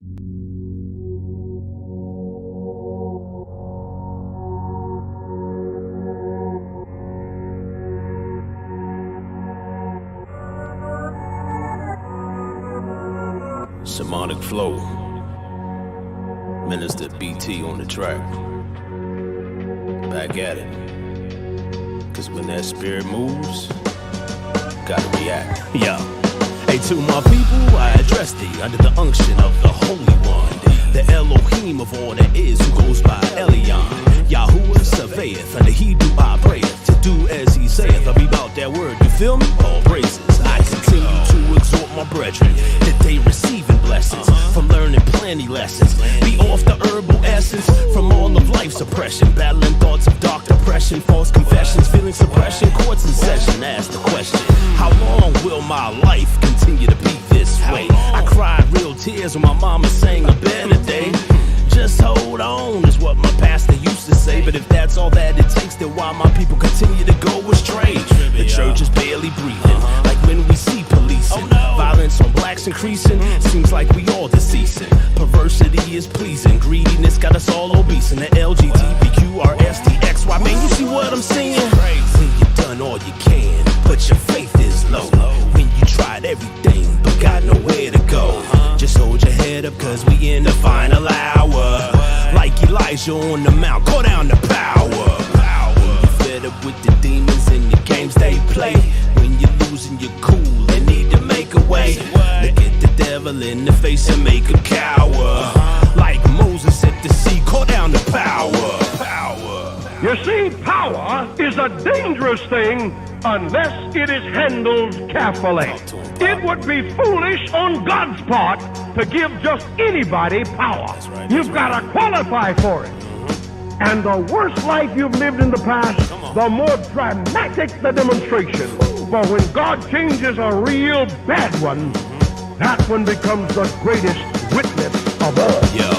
Shamanic flow, Minister BT on the track. Back at it. Cause when that spirit moves, gotta react. Yo. Hey, to my people, I address thee under the unction of the Holy One, the Elohim of all that is, who goes by Elion. Yahuwah surveyeth, under he do I prayeth, to do as he saith. I'll be about that word, you feel me? All praises. I continue to exhort my brethren that they receiving blessings from learning plenty lessons. Be off the herbal essence from all of life's oppression, battling thoughts of dark depression, false confessions, feeling suppression, courts in session. Ask the question, how long will my life continue to be this way? I cried real tears when my mama sang a better day. Just hold on is what my pastor used to say. But if that's all that it takes, then why my people continue to go astray? The church is barely breathing, like when we see policing. Violence on blacks increasing, seems like we all deceasing. Perversity is pleasing, greediness got us all obese. And the LGBTQRSTXY, man, you see what I'm saying? When you've done all you can, but your faith is low. When you tried everything, but got nowhere to go. Just hold your head up, cause we in the final hour. Like Elijah on the mount, call down the power. When you fed up with the demons and the games they play, when you're losing your cool and need to make a way, look at the devil in the face and make him cower. Like Moses at the sea, call down the power. You see, power is a dangerous thing unless it is handled carefully. It would be foolish on God's part to give just anybody power. You've got to qualify for it. And the worse life you've lived in the past, the more dramatic the demonstration. But when God changes a real bad one, that one becomes the greatest witness of all. Yo.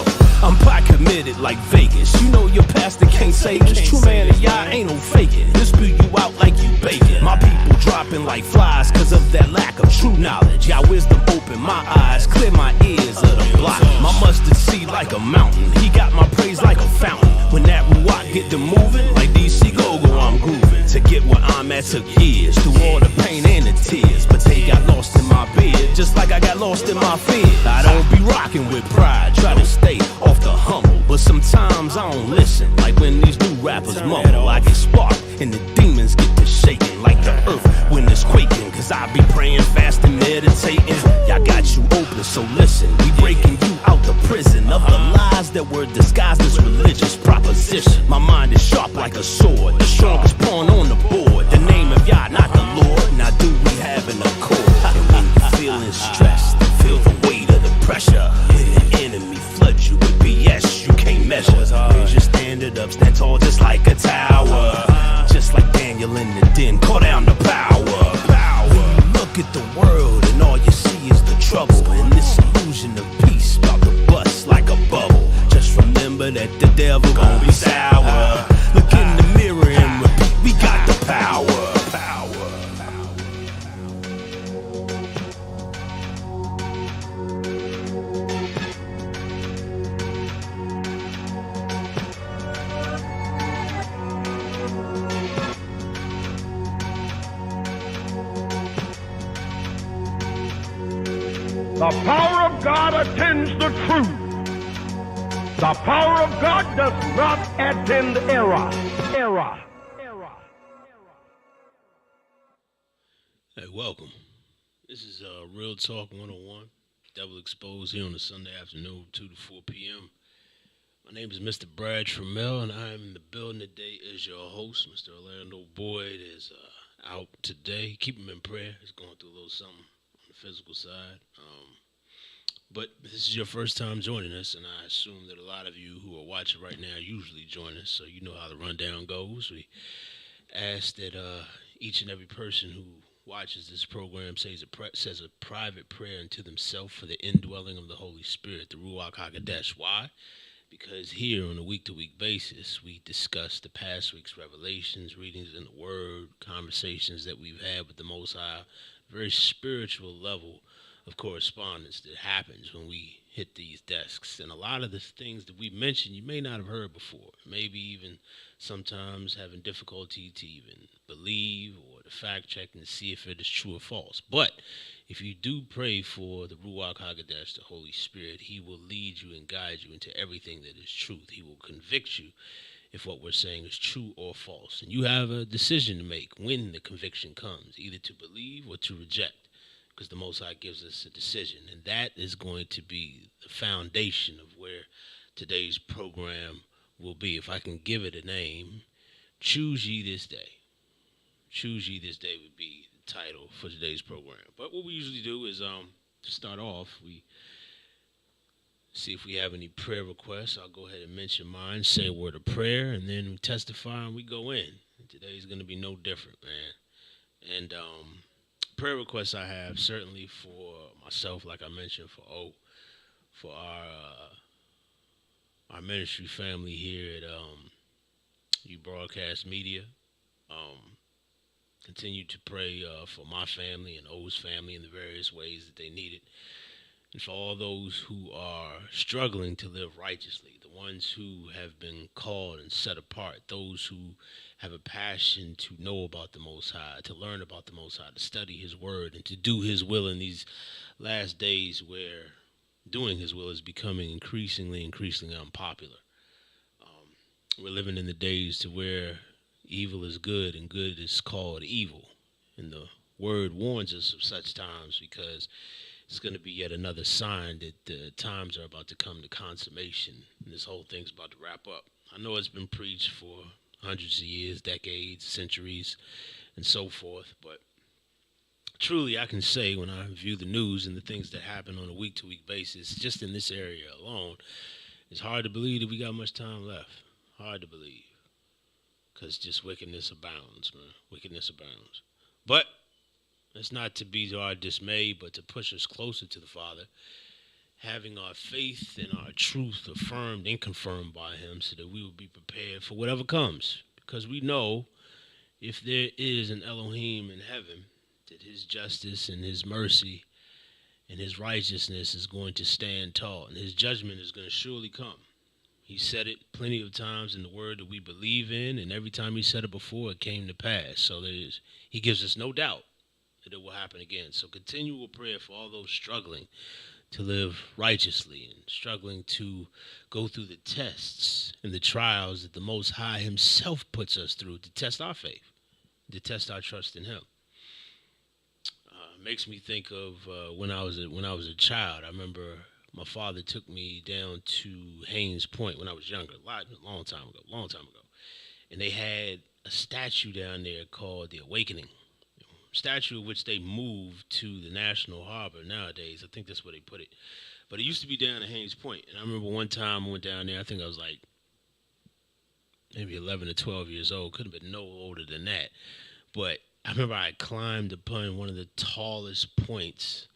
I'm pot committed like Vegas. You know your pastor can't say this. True man and y'all ain't no faking. This spew you out like you bacon. My people dropping like flies cause of that lack of true knowledge. Y'all wisdom open my eyes, clear my ears of the block. My mustard seed like a mountain. He got my praise like a fountain. When that Ruach get to moving, like DC Go-Go I'm grooving. To get where I'm at took years, through all the pain and the tears. But they got lost in my beard, just like I got lost in my fear. I don't be rocking with pride, try to stay off the humble, but sometimes I don't listen. Like when these new rappers mumble, I get sparked and the demons get to shaking like the earth when it's quaking. Cause I be praying, fasting, meditating. Y'all got you open, so listen. We breaking you out the prison of the lies that were disguised as religious proposition. My mind is sharp like a sword, the strongest pawn on the board. The name of Yah, not the Lord. Now do we have an accord? And when you feeling stressed, feel the weight of the pressure. When the enemy floods you with BS you can't measure. Raise your standard up, stand tall just like a tower. Just like Daniel in the den, call down the power. When you look at the world and all you see is the trouble, and this illusion of peace about to bust like a bubble. Just remember that the devil gon' be sour. Look in the mirror and repeat, we got the power. The power of God attends the truth. The power of God does not attend error. Hey, welcome. This is Real Talk 101, Devil Exposed here on a Sunday afternoon, 2 to 4 p.m. My name is Mr. Brad Trammell, and I am in the building today as your host. Mr. Orlando Boyd is out today. Keep him in prayer. He's going through a little something on the physical side. But this is your first time joining us, and I assume that a lot of you who are watching right now usually join us, so you know how the rundown goes. We ask that each and every person who watches this program says a private prayer unto themselves for the indwelling of the Holy Spirit, the Ruach HaKodesh. Why? Because here on a week-to-week basis, we discuss the past week's revelations, readings in the Word, conversations that we've had with the Most High, very spiritual level of correspondence that happens when we hit these desks. And a lot of the things that we mentioned you may not have heard before. Maybe even sometimes having difficulty to even believe or to fact check and see if it is true or false. But if you do pray for the Ruach Hagadesh, the Holy Spirit, He will lead you and guide you into everything that is truth. He will convict you if what we're saying is true or false. And you have a decision to make when the conviction comes, either to believe or to reject, because the Most High gives us a decision. And that is going to be the foundation of where today's program will be. If I can give it a name, Choose Ye This Day. Choose Ye This Day would be the title for today's program. But what we usually do is, to start off, we see if we have any prayer requests. I'll go ahead and mention mine, say a word of prayer, and then we testify and we go in. Today's going to be no different, man. And prayer requests I have, certainly for myself, like I mentioned, for our ministry family here at U Broadcast Media. Continue to pray for my family and O's family in the various ways that they need it. And for all those who are struggling to live righteously, the ones who have been called and set apart, those who have a passion to know about the Most High, to learn about the Most High, to study His Word, and to do His will in these last days where doing His will is becoming increasingly unpopular. We're living in the days to where evil is good and good is called evil. And the Word warns us of such times because it's going to be yet another sign that the times are about to come to consummation and this whole thing's about to wrap up. I know it's been preached for hundreds of years, decades, centuries, and so forth, but truly I can say when I view the news and the things that happen on a week-to-week basis, just in this area alone, it's hard to believe that we got much time left. Hard to believe. Because just wickedness abounds, man. Wickedness abounds. But it's not to be to our dismay, but to push us closer to the Father, having our faith and our truth affirmed and confirmed by Him so that we will be prepared for whatever comes. Because we know if there is an Elohim in heaven, that His justice and His mercy and His righteousness is going to stand tall, and His judgment is going to surely come. He said it plenty of times in the Word that we believe in, and every time He said it before, it came to pass. So He gives us no doubt that it will happen again. So continual prayer for all those struggling to live righteously and struggling to go through the tests and the trials that the Most High Himself puts us through to test our faith, to test our trust in Him. Makes me think of when I was a child. I remember my father took me down to Haynes Point when I was younger, a long time ago. And they had a statue down there called the Awakening. Statue of which they moved to the National Harbor nowadays. I think that's where they put it. But it used to be down at Haynes Point. And I remember one time I went down there, I think I was like maybe 11 or 12 years old. Could have been no older than that. But I remember I climbed upon one of the tallest points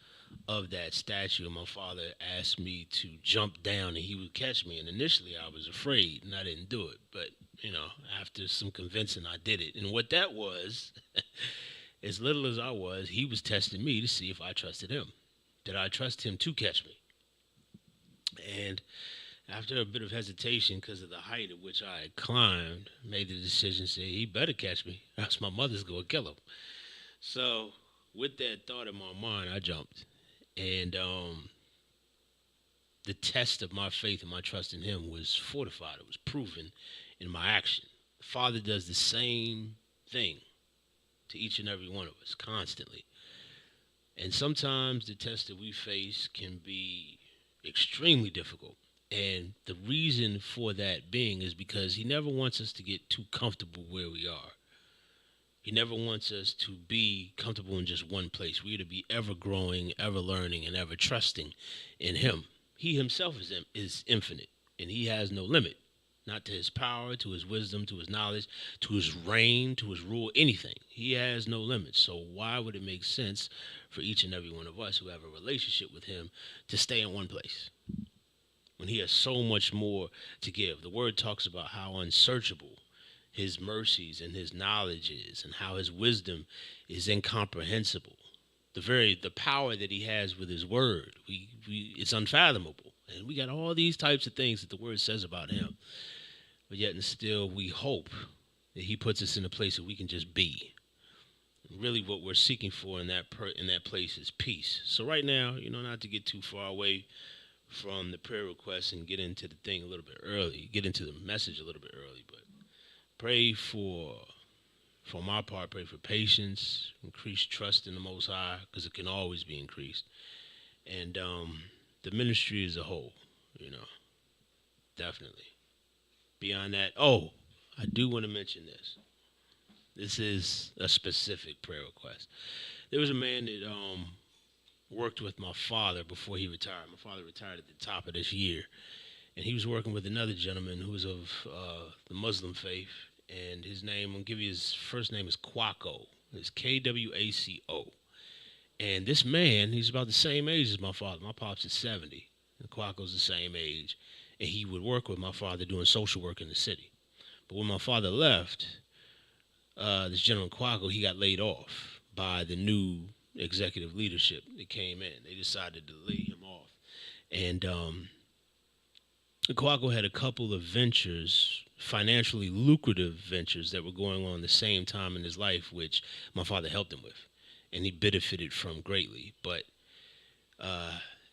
of that statue, and my father asked me to jump down and he would catch me. And initially I was afraid and I didn't do it. But, after some convincing, I did it. And what that was, as little as I was, he was testing me to see if I trusted him. Did I trust him to catch me? And after a bit of hesitation because of the height at which I had climbed, made the decision to say, he better catch me, or else my mother's going to kill him. So with that thought in my mind, I jumped. And the test of my faith and my trust in Him was fortified. It was proven in my action. The Father does the same thing to each and every one of us constantly. And sometimes the test that we face can be extremely difficult. And the reason for that being is because He never wants us to get too comfortable where we are. He never wants us to be comfortable in just one place. We are to be ever growing, ever learning, and ever trusting in Him. He Himself is infinite, and He has no limit, not to His power, to His wisdom, to His knowledge, to His reign, to His rule, anything. He has no limit. So why would it make sense for each and every one of us who have a relationship with Him to stay in one place when He has so much more to give? The Word talks about how unsearchable His mercies and His knowledge is, and how His wisdom is incomprehensible the power that he has with his word. It's unfathomable. And we got all these types of things that the word says about him. But yet and still we hope that he puts us in a place that we can just be. And really what we're seeking for in that place is peace. So right now, not to get too far away from the prayer request and get into the thing a little bit early, get into the message a little bit early, but pray for my part, pray for patience, increased trust in the Most High, because it can always be increased. And the ministry as a whole, definitely. Beyond that, I do want to mention this. This is a specific prayer request. There was a man that worked with my father before he retired. My father retired at the top of this year. And he was working with another gentleman who was of the Muslim faith. And his name, I'll give you his first name is Kwaco. It's Kwaco. And this man, he's about the same age as my father. My pops is 70. And Kwaco's the same age. And he would work with my father doing social work in the city. But when my father left, this gentleman Kwaco, he got laid off by the new executive leadership that came in. They decided to lay him off. And Kwaco had a couple of ventures, financially lucrative ventures that were going on at the same time in his life, which my father helped him with. And he benefited from greatly. But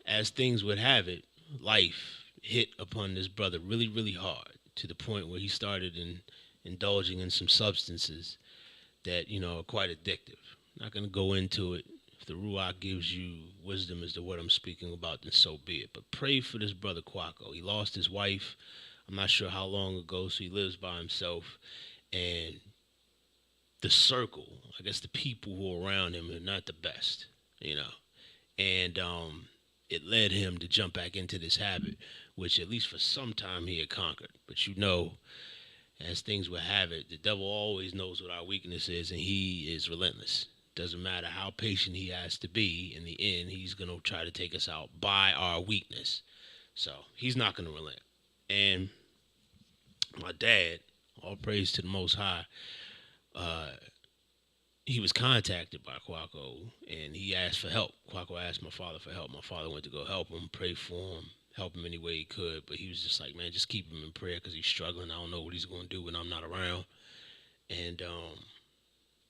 as things would have it, life hit upon this brother really, really hard, to the point where he started indulging in some substances that, are quite addictive. Not going to go into it. If the Ruach gives you wisdom as to what I'm speaking about, then so be it. But pray for this brother Kwaco. He lost his wife, I'm not sure how long ago, so he lives by himself. And the circle, I guess the people who are around him are not the best, And it led him to jump back into this habit, which at least for some time he had conquered. But as things would have it, the devil always knows what our weakness is, and he is relentless. Doesn't matter how patient he has to be, in the end, he's going to try to take us out by our weakness. So he's not going to relent. And my dad, all praise to the Most High, he was contacted by Kwaco, and he asked for help. Kwaco asked my father for help. My father went to go help him, pray for him, help him any way he could. But he was just like, man, just keep him in prayer because he's struggling. I don't know what he's going to do when I'm not around. And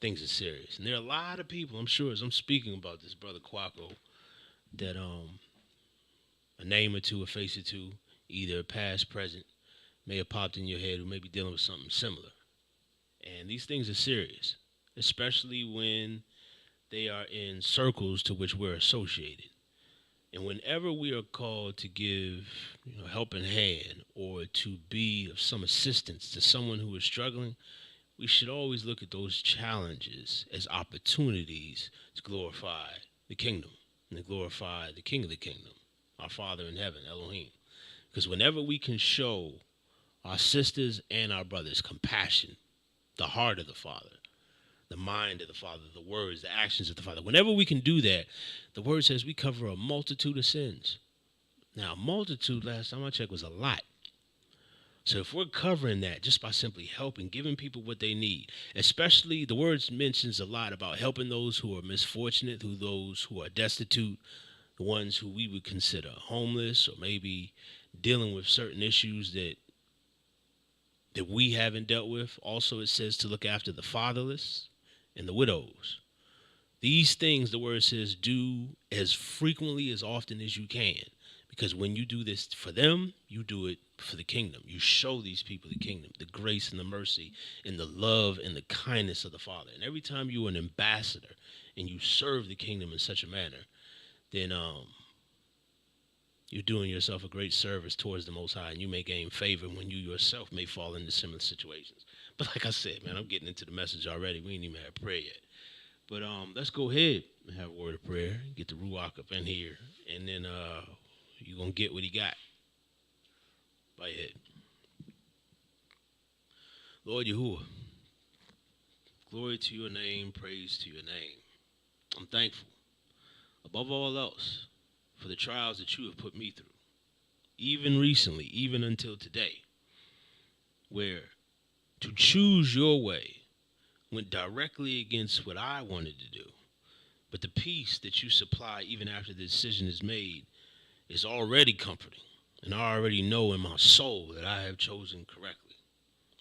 things are serious. And there are a lot of people, I'm sure, as I'm speaking about this brother Kwaco, that a name or two, a face or two, either past, present, may have popped in your head, who may be dealing with something similar. And these things are serious, especially when they are in circles to which we're associated. And whenever we are called to give a helping hand or to be of some assistance to someone who is struggling, we should always look at those challenges as opportunities to glorify the kingdom and to glorify the King of the kingdom, our Father in heaven, Elohim. Because whenever we can show our sisters and our brothers compassion, the heart of the Father, the mind of the Father, the words, the actions of the Father, whenever we can do that, the word says we cover a multitude of sins. Now, multitude, last time I checked, was a lot. So if we're covering that just by simply helping, giving people what they need, especially the word mentions a lot about helping those who are misfortunate, those who are destitute, the ones who we would consider homeless, or maybe dealing with certain issues that we haven't dealt with. Also, it says to look after the fatherless and the widows. These things, the word says, do as frequently, as often as you can. Because when you do this for them, you do it for the kingdom. You show these people the kingdom, the grace and the mercy and the love and the kindness of the Father. And every time you're an ambassador and you serve the kingdom in such a manner, then you're doing yourself a great service towards the Most High, and you may gain favor when you yourself may fall into similar situations. But like I said, man, I'm getting into the message already. We ain't even had prayer yet. But let's go ahead and have a word of prayer, get the Ruach up in here, and then you're going to get what he got. By your head. Lord Yahuwah, glory to your name, praise to your name. I'm thankful, above all else, for the trials that you have put me through, even recently, even until today, where to choose your way went directly against what I wanted to do. But the peace that you supply even after the decision is made is already comforting. And I already know in my soul that I have chosen correctly.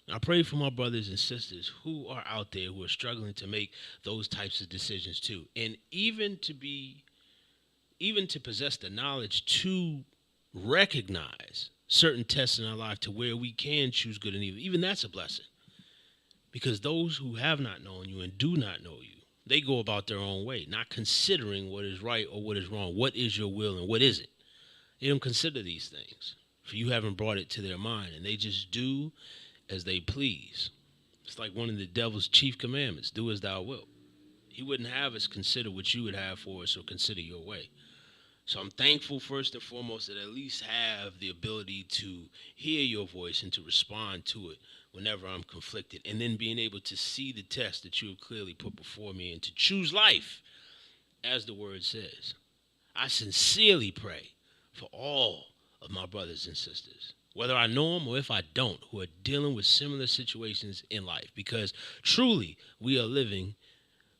And I pray for my brothers and sisters who are out there who are struggling to make those types of decisions too. And even to possess the knowledge to recognize certain tests in our life to where we can choose good and evil. Even that's a blessing. Because those who have not known you and do not know you, they go about their own way, not considering what is right or what is wrong. What is your will and what isn't? They don't consider these things, for you haven't brought it to their mind, and they just do as they please. It's like one of the devil's chief commandments, do as thou wilt. He wouldn't have us consider what you would have for us or consider your way. So I'm thankful first and foremost that I at least have the ability to hear your voice and to respond to it whenever I'm conflicted, and then being able to see the test that you have clearly put before me and to choose life as the word says. I sincerely pray for all of my brothers and sisters, whether I know them or if I don't, who are dealing with similar situations in life, because truly we are living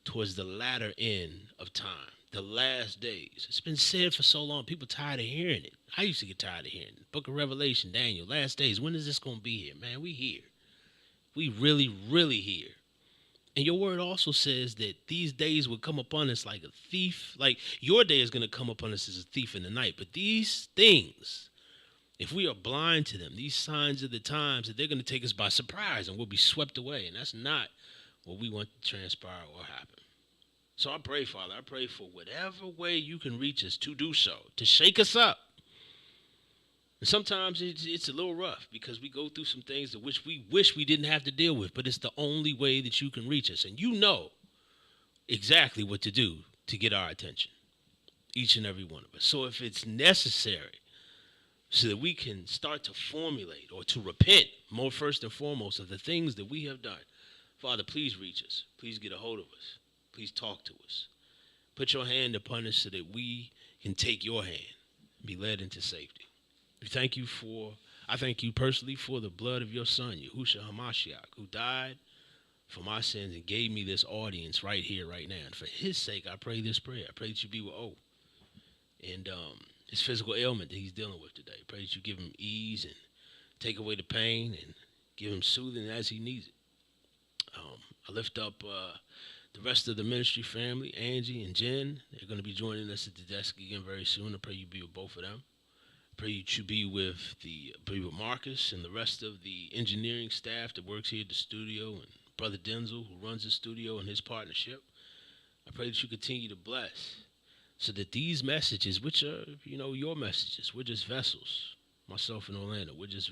towards the latter end of time, the last days. It's been said for so long, people tired of hearing it. I used to get tired of hearing it. Book of Revelation, Daniel, last days. When is this going to be here? Man, we here. We really, really here. And your word also says that these days will come upon us like a thief. Like your day is going to come upon us as a thief in the night. But these things, if we are blind to them, these signs of the times, that they're going to take us by surprise and we'll be swept away. And that's not what we want to transpire or happen. So I pray, Father, I pray for whatever way you can reach us to do so, to shake us up. And sometimes it's a little rough because we go through some things that which we wish we didn't have to deal with, but it's the only way that you can reach us. And you know exactly what to do to get our attention, each and every one of us. So if it's necessary so that we can start to formulate or to repent more first and foremost of the things that we have done, Father, please reach us. Please get a hold of us. Please talk to us. Put your hand upon us so that we can take your hand and be led into safety. I thank you personally for the blood of your son, Yahushua HaMashiach, who died for my sins and gave me this audience right here, right now. And for his sake, I pray this prayer. I pray that you be with O and his physical ailment that he's dealing with today. I pray that you give him ease and take away the pain and give him soothing as he needs it. I lift up the rest of the ministry family, Angie and Jen. They're going to be joining us at the desk again very soon. I pray you be with both of them. Pray that you be with Marcus and the rest of the engineering staff that works here at the studio, and Brother Denzel, who runs the studio, and his partnership. I pray that you continue to bless so that these messages, which are, your messages, we're just vessels. Myself and Orlando, we're just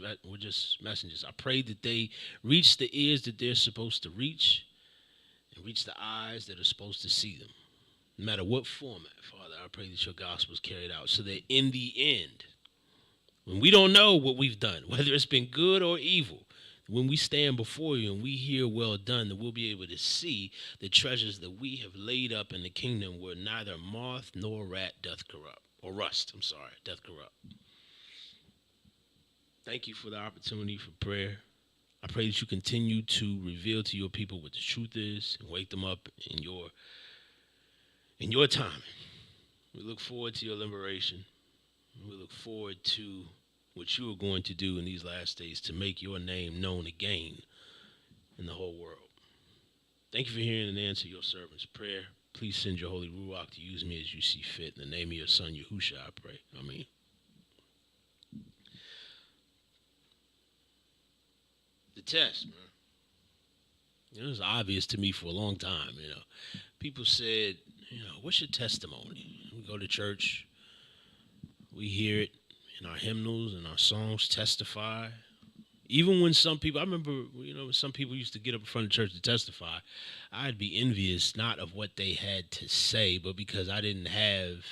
messengers. I pray that they reach the ears that they're supposed to reach and reach the eyes that are supposed to see them. No matter what format, Father, I pray that your gospel is carried out so that in the end, when we don't know what we've done, whether it's been good or evil, when we stand before you and we hear well done, that we'll be able to see the treasures that we have laid up in the kingdom where neither moth nor rat doth corrupt. Or rust, doth corrupt. Thank you for the opportunity for prayer. I pray that you continue to reveal to your people what the truth is and wake them up in your timing. We look forward to your liberation. We look forward to what you are going to do in these last days to make your name known again in the whole world. Thank you for hearing and answering your servant's prayer. Please send your holy Ruach to use me as you see fit. In the name of your son, Yahushua, I pray. Amen. The test, man. It was obvious to me for a long time, People said, what's your testimony? We go to church. We hear it in our hymnals and our songs, testify. Even when some people, I remember, some people used to get up in front of church to testify. I'd be envious, not of what they had to say, but because I didn't have,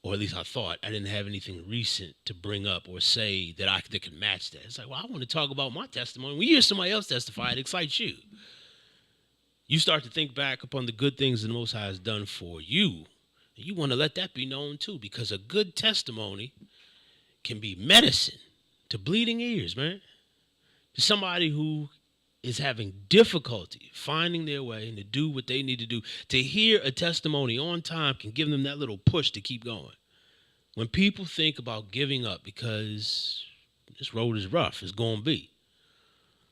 or at least I thought, I didn't have anything recent to bring up or say that could match that. It's like, well, I want to talk about my testimony. When you hear somebody else testify, it excites you. You start to think back upon the good things that the Most High has done for you. You want to let that be known too, because a good testimony can be medicine to bleeding ears, man. To somebody who is having difficulty finding their way and to do what they need to do, to hear a testimony on time can give them that little push to keep going. When people think about giving up because this road is rough, it's going to be.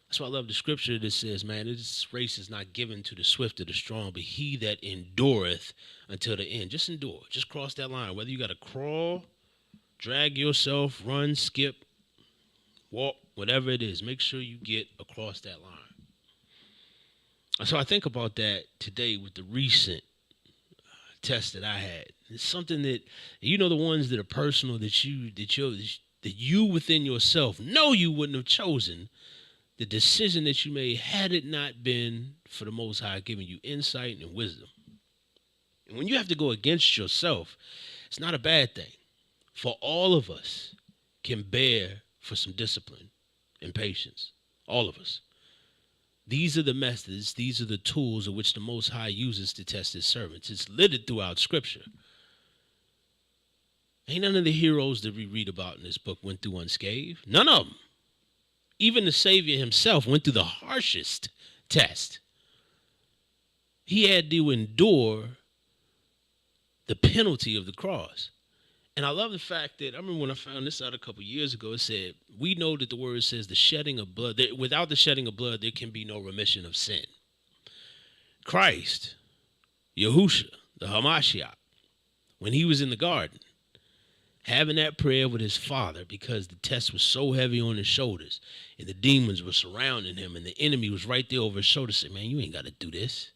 That's why I love the scripture that says, man, this race is not given to the swift or the strong, but he that endureth until the end. Just endure. Just cross that line. Whether you got to crawl, drag yourself, run, skip, walk, whatever it is, make sure you get across that line. So I think about that today with the recent test that I had. It's something that, the ones that are personal, that you within yourself know you wouldn't have chosen. The decision that you made had it not been for the Most High giving you insight and wisdom. And when you have to go against yourself, it's not a bad thing. For all of us can bear for some discipline and patience. All of us. These are the methods, these are the tools of which the Most High uses to test his servants. It's littered throughout Scripture. Ain't none of the heroes that we read about in this book went through unscathed. None of them. Even the Savior himself went through the harshest test. He had to endure the penalty of the cross. And I love the fact that, I remember when I found this out a couple years ago, it said, we know that the word says the shedding of blood, that without the shedding of blood, there can be no remission of sin. Christ, Yahusha, the Hamashiach, when he was in the garden, having that prayer with his Father, because the test was so heavy on his shoulders and the demons were surrounding him and the enemy was right there over his shoulder, saying, man, you ain't got to do this.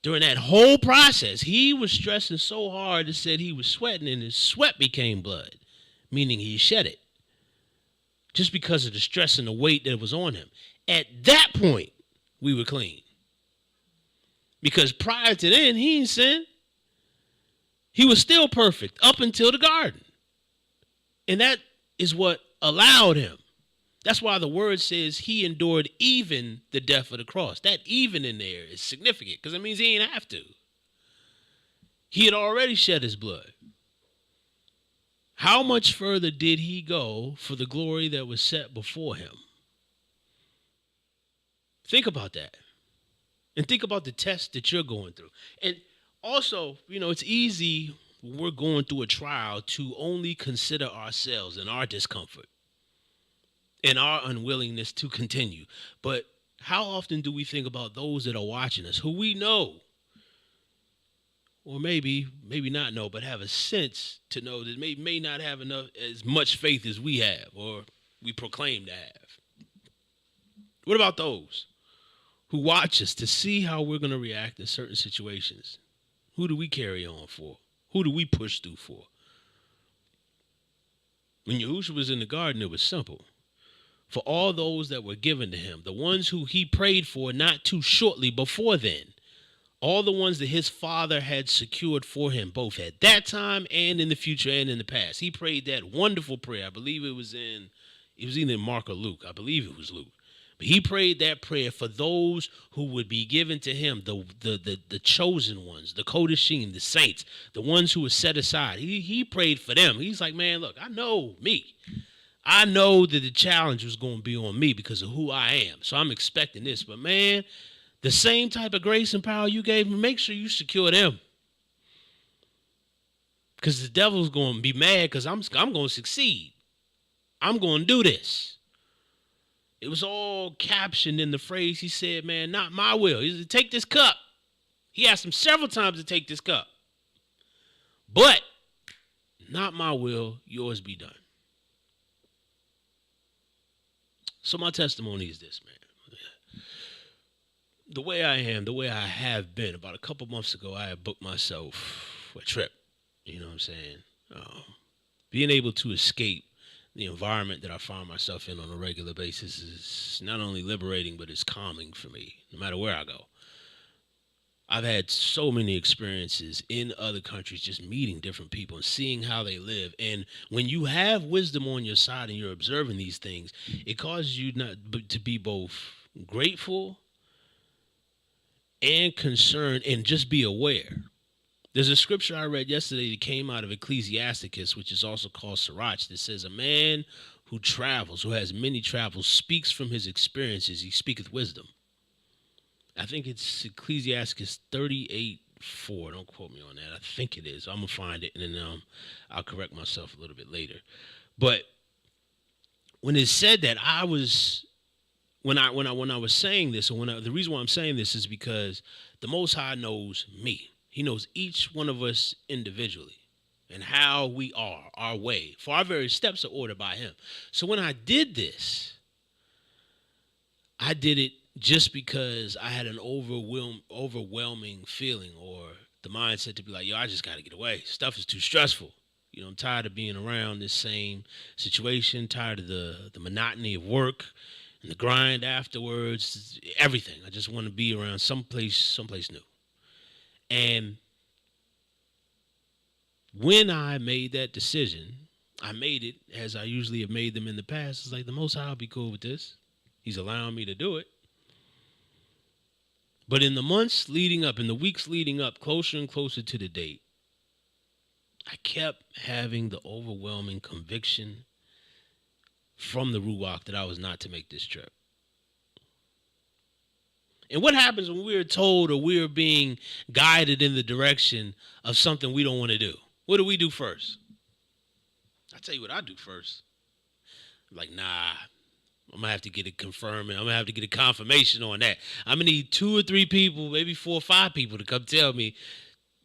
During that whole process, he was stressing so hard that said he was sweating and his sweat became blood, meaning he shed it just because of the stress and the weight that was on him. At that point, we were clean. Because prior to then, he ain't sinned. He was still perfect up until the garden. And that is what allowed him. That's why the word says he endured even the death of the cross. That even in there is significant because it means he ain't have to. He had already shed his blood. How much further did he go for the glory that was set before him? Think about that. And think about the test that you're going through. And also, it's easy when we're going through a trial to only consider ourselves and our discomfort and our unwillingness to continue. But how often do we think about those that are watching us, who we know, or maybe not know, but have a sense to know that may not have as much faith as we have or we proclaim to have? What about those who watch us to see how we're going to react in certain situations? Who do we carry on for? Who do we push through for? When Yahushua was in the garden, it was simple. For all those that were given to him, the ones who he prayed for not too shortly before then, all the ones that his Father had secured for him, both at that time and in the future and in the past. He prayed that wonderful prayer. I believe it was either in Mark or Luke. I believe it was Luke. But he prayed that prayer for those who would be given to him, the chosen ones, the Kodashim, the saints, the ones who were set aside. He prayed for them. He's like, man, look, I know me. I know that the challenge was going to be on me because of who I am. So I'm expecting this. But, man, the same type of grace and power you gave me, make sure you secure them. Because the devil's going to be mad because I'm going to succeed. I'm going to do this. It was all captioned in the phrase he said, man, not my will. He said, take this cup. He asked him several times to take this cup. But not my will, yours be done. So my testimony is this, man. The way I am, the way I have been, about a couple months ago, I had booked myself a trip. You know what I'm saying? Being able to escape the environment that I find myself in on a regular basis is not only liberating, but it's calming for me, no matter where I go. I've had so many experiences in other countries, just meeting different people and seeing how they live. And when you have wisdom on your side and you're observing these things, it causes you to be both grateful and concerned and just be aware. There's a scripture I read yesterday that came out of Ecclesiasticus, which is also called Sirach, that says a man who travels, who has many travels, speaks from his experiences. He speaketh wisdom. I think it's Ecclesiastes 38:4. Don't quote me on that. I think it is. I'm going to find it, and then I'll correct myself a little bit later. But when it said that, when I was saying this, or the reason why I'm saying this is because the Most High knows me. He knows each one of us individually and how we are, our way. For our very steps are ordered by him. So when I did this, I did it just because I had an overwhelming feeling, or the mindset to be like, yo, I just got to get away. Stuff is too stressful. You know, I'm tired of being around this same situation, tired of the monotony of work and the grind afterwards, everything. I just want to be around someplace new. And when I made that decision, I made it as I usually have made them in the past. It's like, the Most High will be cool with this. He's allowing me to do it. But in the months leading up, in the weeks leading up, closer and closer to the date, I kept having the overwhelming conviction from the Ruach that I was not to make this trip. And what happens when we're told, or we're being guided in the direction of something we don't want to do? What do we do first? I'll tell you what I do first. I'm like, nah, I'm going to have to get it confirmed. I'm going to have to get a confirmation on that. I'm going to need 2 or 3 people, maybe 4 or 5 people to come tell me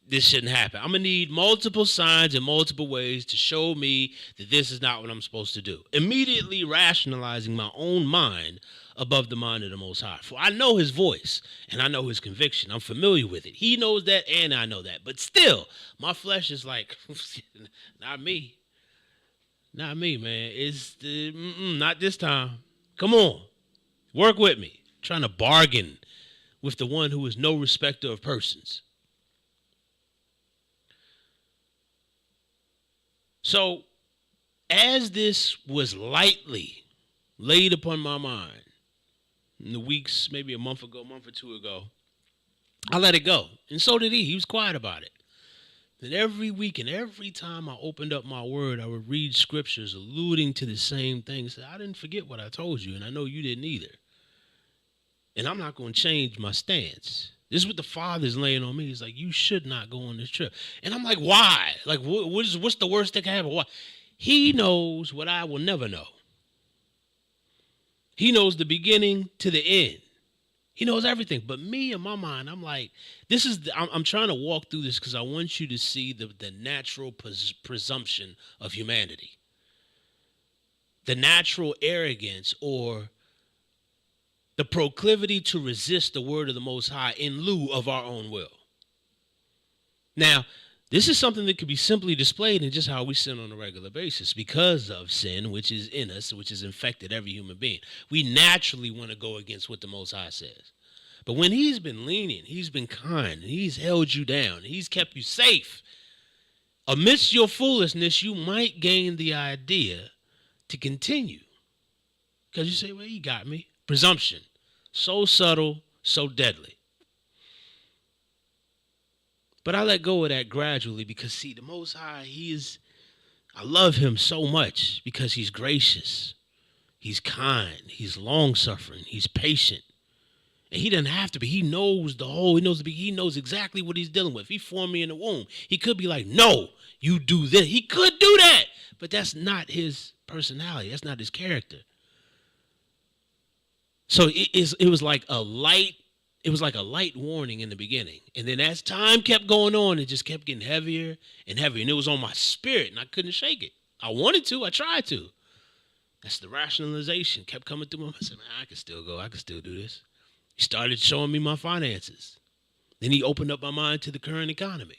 this shouldn't happen. I'm going to need multiple signs in multiple ways to show me that this is not what I'm supposed to do. Immediately rationalizing my own mind above the mind of the Most High. For I know his voice and I know his conviction. I'm familiar with it. He knows that and I know that. But still, my flesh is like, not me. Not me, man. It's not this time. Come on. Work with me. I'm trying to bargain with the one who is no respecter of persons. So, as this was lightly laid upon my mind in the weeks, maybe a month or 2 ago, I let it go. And so did he. He was quiet about it. And every week and every time I opened up my word, I would read scriptures alluding to the same thing. Say, I didn't forget what I told you, and I know you didn't either. And I'm not going to change my stance. This is what the Father's laying on me. He's like, you should not go on this trip. And I'm like, why? Like, what's the worst that can happen? Why? He knows what I will never know. He knows the beginning to the end. He knows everything. But me, in my mind, I'm like, I'm trying to walk through this because I want you to see the natural presumption of humanity. The natural arrogance, or the proclivity to resist the word of the Most High in lieu of our own will. Now, this is something that could be simply displayed in just how we sin on a regular basis because of sin, which is in us, which has infected every human being. We naturally want to go against what the Most High says. But when he's been lenient, he's been kind, he's held you down, he's kept you safe, amidst your foolishness, you might gain the idea to continue. Because you say, well, he got me. Presumption. So subtle, so deadly. But I let go of that gradually because, see, the Most High, I love him so much because he's gracious. He's kind. He's long-suffering. He's patient. And he doesn't have to be. He knows he knows exactly what he's dealing with. If he formed me in the womb, he could be like, no, you do this. He could do that. But that's not his personality. That's not his character. So it was like a light warning in the beginning. And then as time kept going on, it just kept getting heavier and heavier. And it was on my spirit, and I couldn't shake it. I wanted to. I tried to. That's the rationalization. Kept coming through my mind. I said, man, I can still go. I can still do this. He started showing me my finances. Then he opened up my mind to the current economy,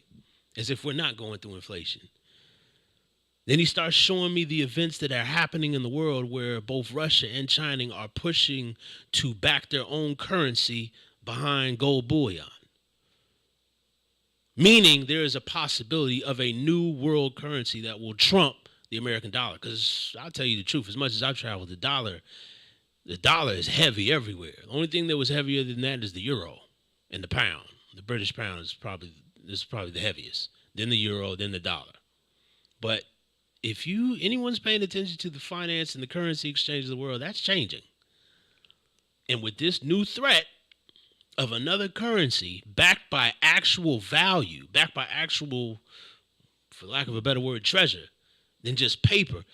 as if we're not going through inflation. Then he starts showing me the events that are happening in the world where both Russia and China are pushing to back their own currency behind gold bullion. Meaning there is a possibility of a new world currency that will trump the American dollar. Because I'll tell you the truth, as much as I've traveled, the dollar is heavy everywhere. The only thing that was heavier than that is the euro and the pound. The British pound is probably the heaviest. Then the euro, then the dollar. But If anyone's paying attention to the finance and the currency exchange of the world, that's changing. And with this new threat of another currency backed by actual value, backed by actual, for lack of a better word, treasure, than just paper,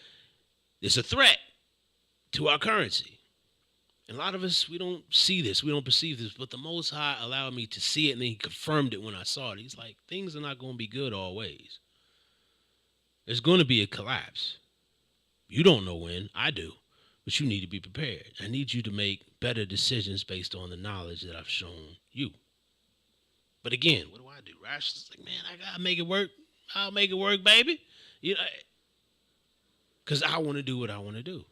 it's a threat to our currency. And a lot of us, we don't see this, we don't perceive this, but the Most High allowed me to see it, and then he confirmed it when I saw it. He's like, things are not going to be good always. There's going to be a collapse. You don't know when, I do, but you need to be prepared. I need you to make better decisions based on the knowledge that I've shown you. But again, what do I do? Rash is like, man, I got to make it work. I'll make it work, baby. You know, because I want to do what I want to do.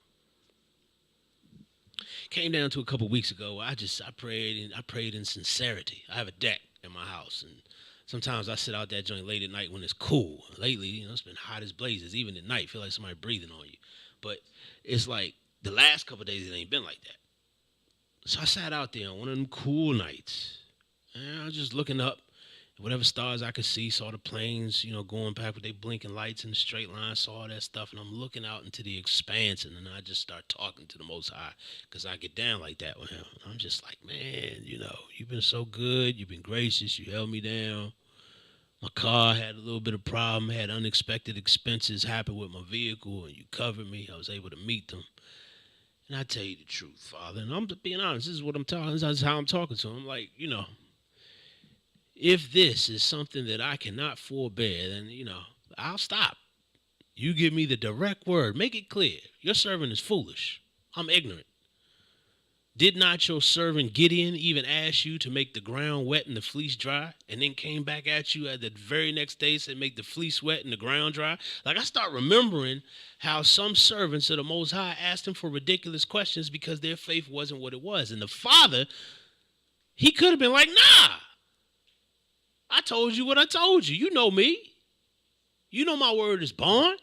Came down to a couple weeks ago. I prayed in sincerity. I have a deck in my house, and sometimes I sit out that joint late at night when it's cool. Lately, it's been hot as blazes. Even at night, feel like somebody breathing on you. But it's like the last couple of days, it ain't been like that. So I sat out there on one of them cool nights, and I was just looking up. Whatever stars I could see, saw the planes, going back with their blinking lights in the straight line, saw all that stuff, and I'm looking out into the expanse, and then I just start talking to the Most High, because I get down like that with him. And I'm just like, man, you've been so good, you've been gracious, you held me down. My car had a little bit of problem, had unexpected expenses happen with my vehicle, and you covered me. I was able to meet them. And I tell you the truth, Father, and I'm being honest, this is what I'm talking, this is how I'm talking to him. I'm like, if this is something that I cannot forbear, then, I'll stop. You give me the direct word. Make it clear. Your servant is foolish. I'm ignorant. Did not your servant Gideon even ask you to make the ground wet and the fleece dry, and then came back at you at the very next day, said make the fleece wet and the ground dry? Like, I start remembering how some servants of the Most High asked him for ridiculous questions because their faith wasn't what it was. And the Father, he could have been like, nah. I told you what I told you. You know me. You know my word is bond.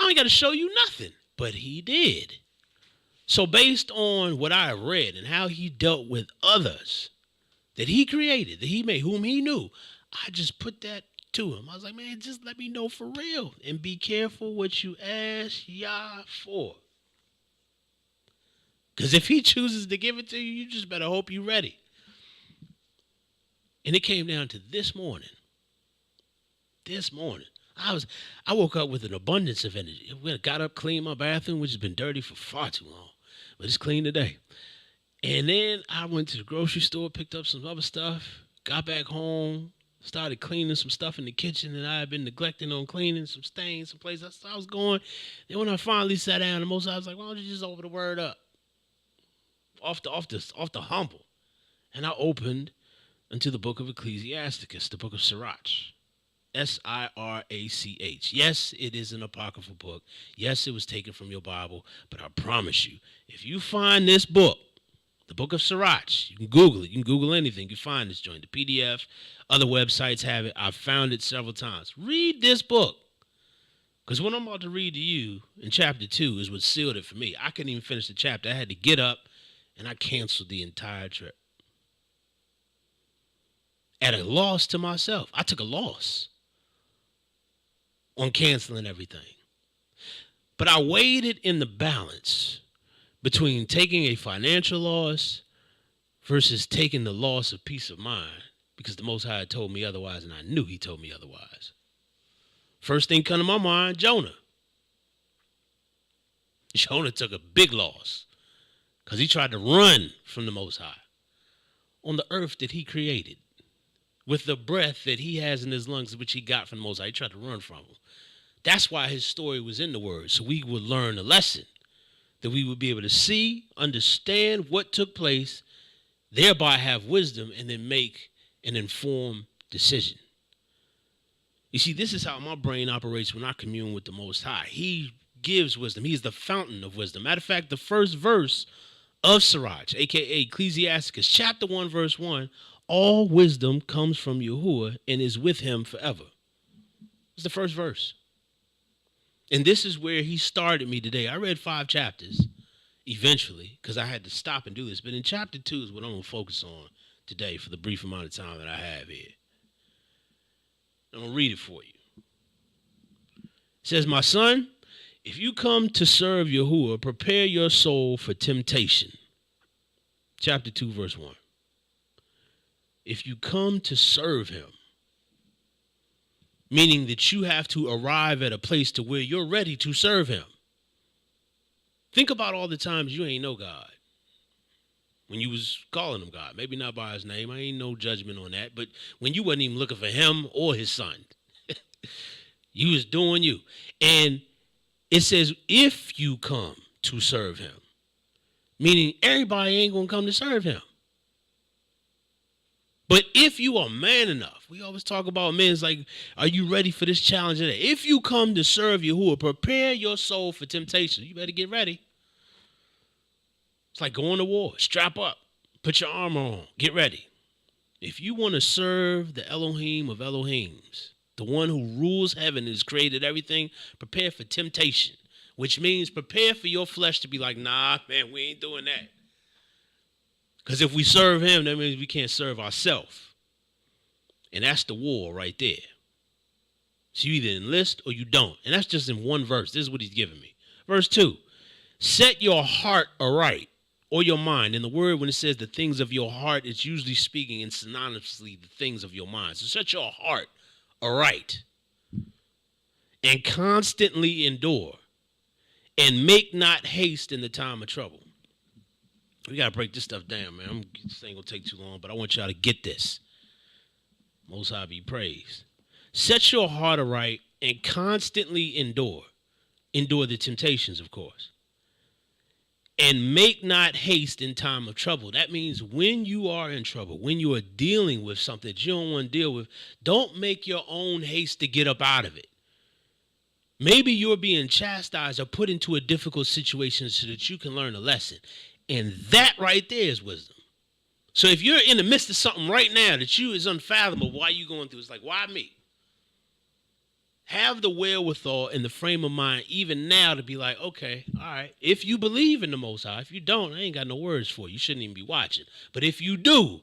I ain't got to show you nothing. But he did. So based on what I read and how he dealt with others that he created, that he made, whom he knew, I just put that to him. I was like, man, just let me know for real. And be careful what you ask Yah for. Because if he chooses to give it to you, you just better hope you're ready. And it came down to this morning. I woke up with an abundance of energy. I got up, cleaned my bathroom, which has been dirty for far too long, but it's clean today. And then I went to the grocery store, picked up some other stuff, got back home, started cleaning some stuff in the kitchen that I had been neglecting on cleaning, some stains, some places I was going. Then when I finally sat down, the Most I was like, why don't you just open the word up? Off the humble. And I opened into the book of Ecclesiasticus, the book of Sirach. Sirach. Yes, it is an apocryphal book. Yes, it was taken from your Bible. But I promise you, if you find this book, the book of Sirach, you can Google it. You can Google anything. You find this joint. The PDF, other websites have it. I've found it several times. Read this book. Because what I'm about to read to you in chapter 2 is what sealed it for me. I couldn't even finish the chapter. I had to get up, and I canceled the entire trip. At a loss to myself. I took a loss on canceling everything. But I weighed it in the balance between taking a financial loss versus taking the loss of peace of mind, because the Most High had told me otherwise, and I knew he told me otherwise. First thing come to my mind, Jonah. Jonah took a big loss because he tried to run from the Most High on the earth that he created. With the breath that he has in his lungs, which he got from the Most High. He tried to run from him. That's why his story was in the Word, so we would learn a lesson, that we would be able to see, understand what took place, thereby have wisdom, and then make an informed decision. You see, this is how my brain operates when I commune with the Most High. He gives wisdom. He is the fountain of wisdom. Matter of fact, the first verse of Sirach, a.k.a. Ecclesiasticus, chapter 1, verse 1, all wisdom comes from Yahuwah and is with him forever. It's the first verse. And this is where he started me today. I read 5 chapters eventually because I had to stop and do this. But in chapter 2 is what I'm going to focus on today for the brief amount of time that I have here. I'm going to read it for you. It says, my son, if you come to serve Yahuwah, prepare your soul for temptation. Chapter 2, verse 1. If you come to serve him, meaning that you have to arrive at a place to where you're ready to serve him. Think about all the times you ain't know God. When you was calling him God, maybe not by his name. I ain't no judgment on that. But when you wasn't even looking for him or his son, you was doing you. And it says, if you come to serve him, meaning everybody ain't going to come to serve him. But if you are man enough, we always talk about men, it's like, are you ready for this challenge today? If you come to serve Yahuwah, prepare your soul for temptation. You better get ready. It's like going to war. Strap up. Put your armor on. Get ready. If you want to serve the Elohim of Elohims, the one who rules heaven and has created everything, prepare for temptation, which means prepare for your flesh to be like, nah, man, we ain't doing that. Because if we serve him, that means we can't serve ourselves. And that's the war right there. So you either enlist or you don't. And that's just in one verse. This is what he's giving me. Verse 2. Set your heart aright, or your mind. In the word, when it says the things of your heart, it's usually speaking in synonymously the things of your mind. So set your heart aright. And constantly endure. And make not haste in the time of trouble. We got to break this stuff down, man. This ain't going to take too long, but I want y'all to get this. Most High be praised. Set your heart aright and constantly endure. Endure the temptations, of course. And make not haste in time of trouble. That means when you are in trouble, when you are dealing with something that you don't want to deal with, don't make your own haste to get up out of it. Maybe you're being chastised or put into a difficult situation so that you can learn a lesson. And that right there is wisdom. So if you're in the midst of something right now that you is unfathomable, why you going through? It's like, why me? Have the wherewithal and the frame of mind even now to be like, okay, all right. If you believe in the Most High, if you don't, I ain't got no words for you. You shouldn't even be watching. But if you do,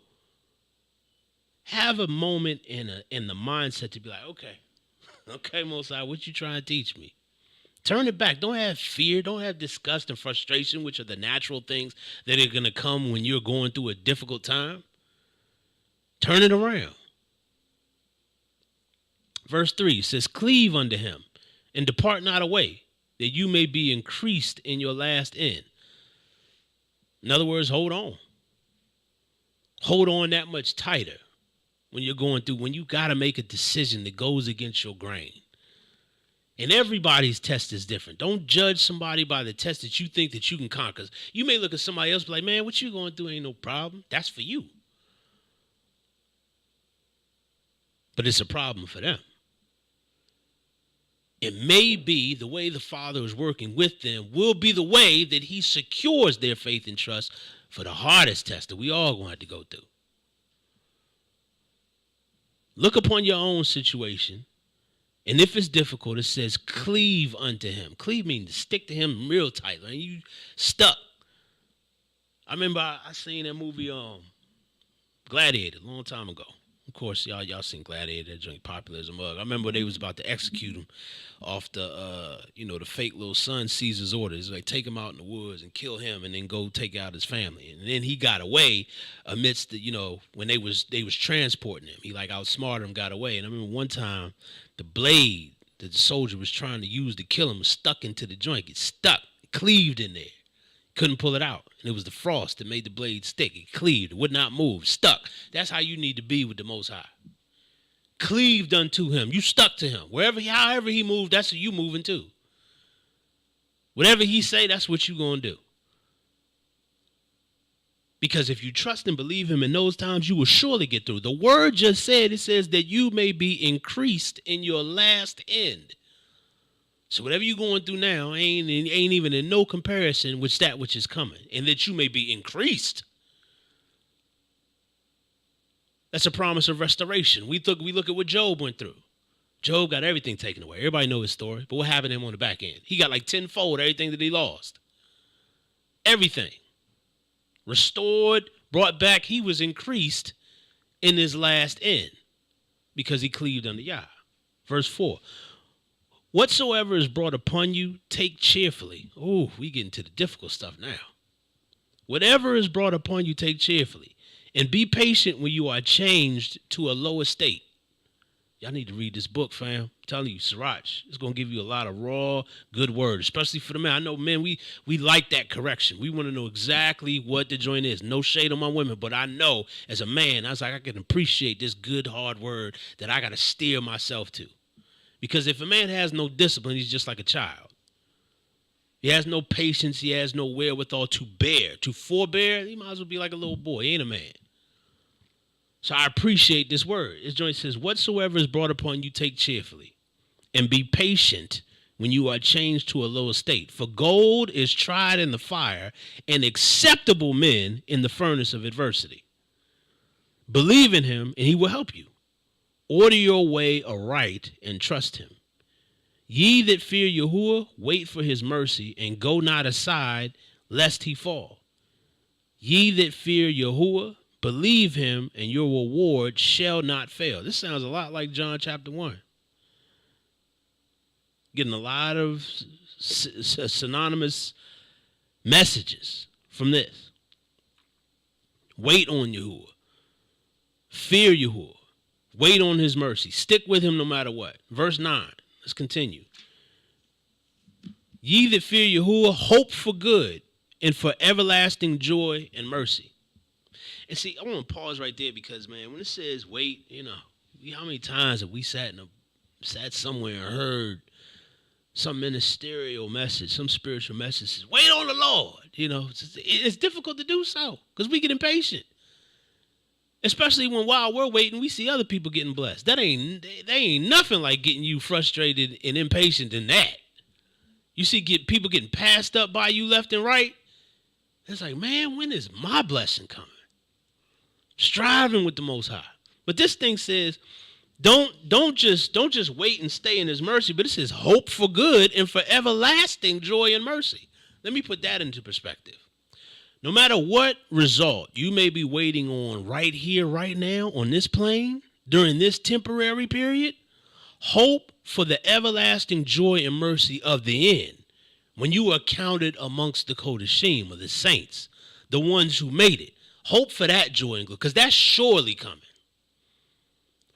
have a moment in the mindset to be like, okay, Most High, what you trying to teach me? Turn it back. Don't have fear. Don't have disgust and frustration, which are the natural things that are going to come when you're going through a difficult time. Turn it around. Verse 3 says, cleave unto him and depart not away, that you may be increased in your last end. In other words, hold on. Hold on that much tighter when you're going through, when you got to make a decision that goes against your grain. And everybody's test is different. Don't judge somebody by the test that you think that you can conquer. You may look at somebody else and be like, man, what you going through ain't no problem. That's for you. But it's a problem for them. It may be the way the Father is working with them will be the way that he secures their faith and trust for the hardest test that we all going to have to go through. Look upon your own situation. And if it's difficult, it says cleave unto him. Cleave means to stick to him real tight. Like you stuck. I remember I seen that movie Gladiator a long time ago. Of course, y'all seen Gladiator, that joint popular as a mug. I remember they was about to execute him off the the fake little son Caesar's orders. Like take him out in the woods and kill him and then go take out his family. And then he got away amidst the, when they was transporting him. He like outsmarted him, got away. And I remember one time the blade that the soldier was trying to use to kill him was stuck into the joint. It stuck, cleaved in there. Couldn't pull it out. And it was the frost that made the blade stick. It cleaved. It would not move. Stuck. That's how you need to be with the Most High. Cleaved unto him. You stuck to him. However he moved, that's what you moving to. Whatever he say, that's what you going to do. Because if you trust and believe him in those times, you will surely get through. The word just said, it says that you may be increased in your last end. So whatever you're going through now ain't even in no comparison with that which is coming, and that you may be increased. That's a promise of restoration. We look at what Job went through. Job got everything taken away. Everybody know his story, but what happened to him on the back end? He got like tenfold everything that he lost. Everything. Restored, brought back. He was increased in his last end because he cleaved unto Yah. Verse 4. Whatsoever is brought upon you, take cheerfully. Oh, we get into the difficult stuff now. Whatever is brought upon you, take cheerfully. And be patient when you are changed to a lower state. Y'all need to read this book, fam. I'm telling you, Ruach, it's going to give you a lot of raw, good word, especially for the men. I know men, we like that correction. We want to know exactly what the joint is. No shade on my women, but I know as a man, I was like, I can appreciate this good, hard word that I got to steer myself to. Because if a man has no discipline, he's just like a child. He has no patience. He has no wherewithal to bear, to forbear. He might as well be like a little boy. He ain't a man. So I appreciate this word. This joint says, whatsoever is brought upon you, take cheerfully, and be patient when you are changed to a lower state. For gold is tried in the fire, and acceptable men in the furnace of adversity. Believe in him, and he will help you. Order your way aright, and trust him. Ye that fear Yahuwah, wait for his mercy, and go not aside, lest he fall. Ye that fear Yahuwah, believe him, and your reward shall not fail. This sounds a lot like John chapter 1. Getting a lot of synonymous messages from this. Wait on Yahuwah. Fear Yahuwah. Wait on his mercy. Stick with him no matter what. Verse 9. Let's continue. Ye that fear Yahuwah, hope for good and for everlasting joy and mercy. And see, I want to pause right there because, man, when it says wait, how many times have we sat somewhere and heard some ministerial message, some spiritual message says, wait on the Lord. It's difficult to do so because we get impatient. Especially when while we're waiting, we see other people getting blessed. They ain't nothing like getting you frustrated and impatient in that. You see people getting passed up by you left and right. It's like, man, when is my blessing coming? Striving with the Most High. But this thing says, don't just wait and stay in his mercy, but it says hope for good and for everlasting joy and mercy. Let me put that into perspective. No matter what result you may be waiting on right here, right now, on this plane, during this temporary period, hope for the everlasting joy and mercy of the end, when you are counted amongst the Kodashim, or the saints, the ones who made it. Hope for that joy and glory, because that's surely coming.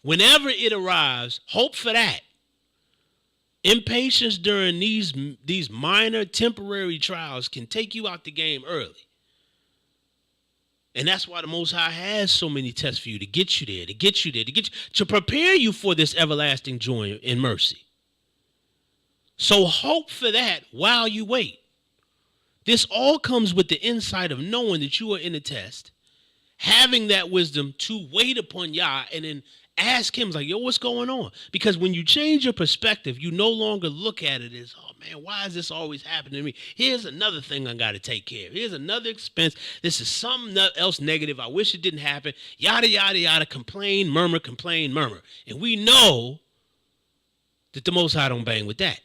Whenever it arrives, hope for that. Impatience during these minor temporary trials can take you out the game early. And that's why the Most High has so many tests for you, to get you there, to prepare you for this everlasting joy and mercy. So hope for that while you wait. This all comes with the insight of knowing that you are in a test, having that wisdom to wait upon Yah and then ask him, like, yo, what's going on? Because when you change your perspective, you no longer look at it as, oh, man, why is this always happening to me? Here's another thing I got to take care of. Here's another expense. This is something else negative. I wish it didn't happen. Yada, yada, yada. Complain, murmur. And we know that the Most High don't bang with that.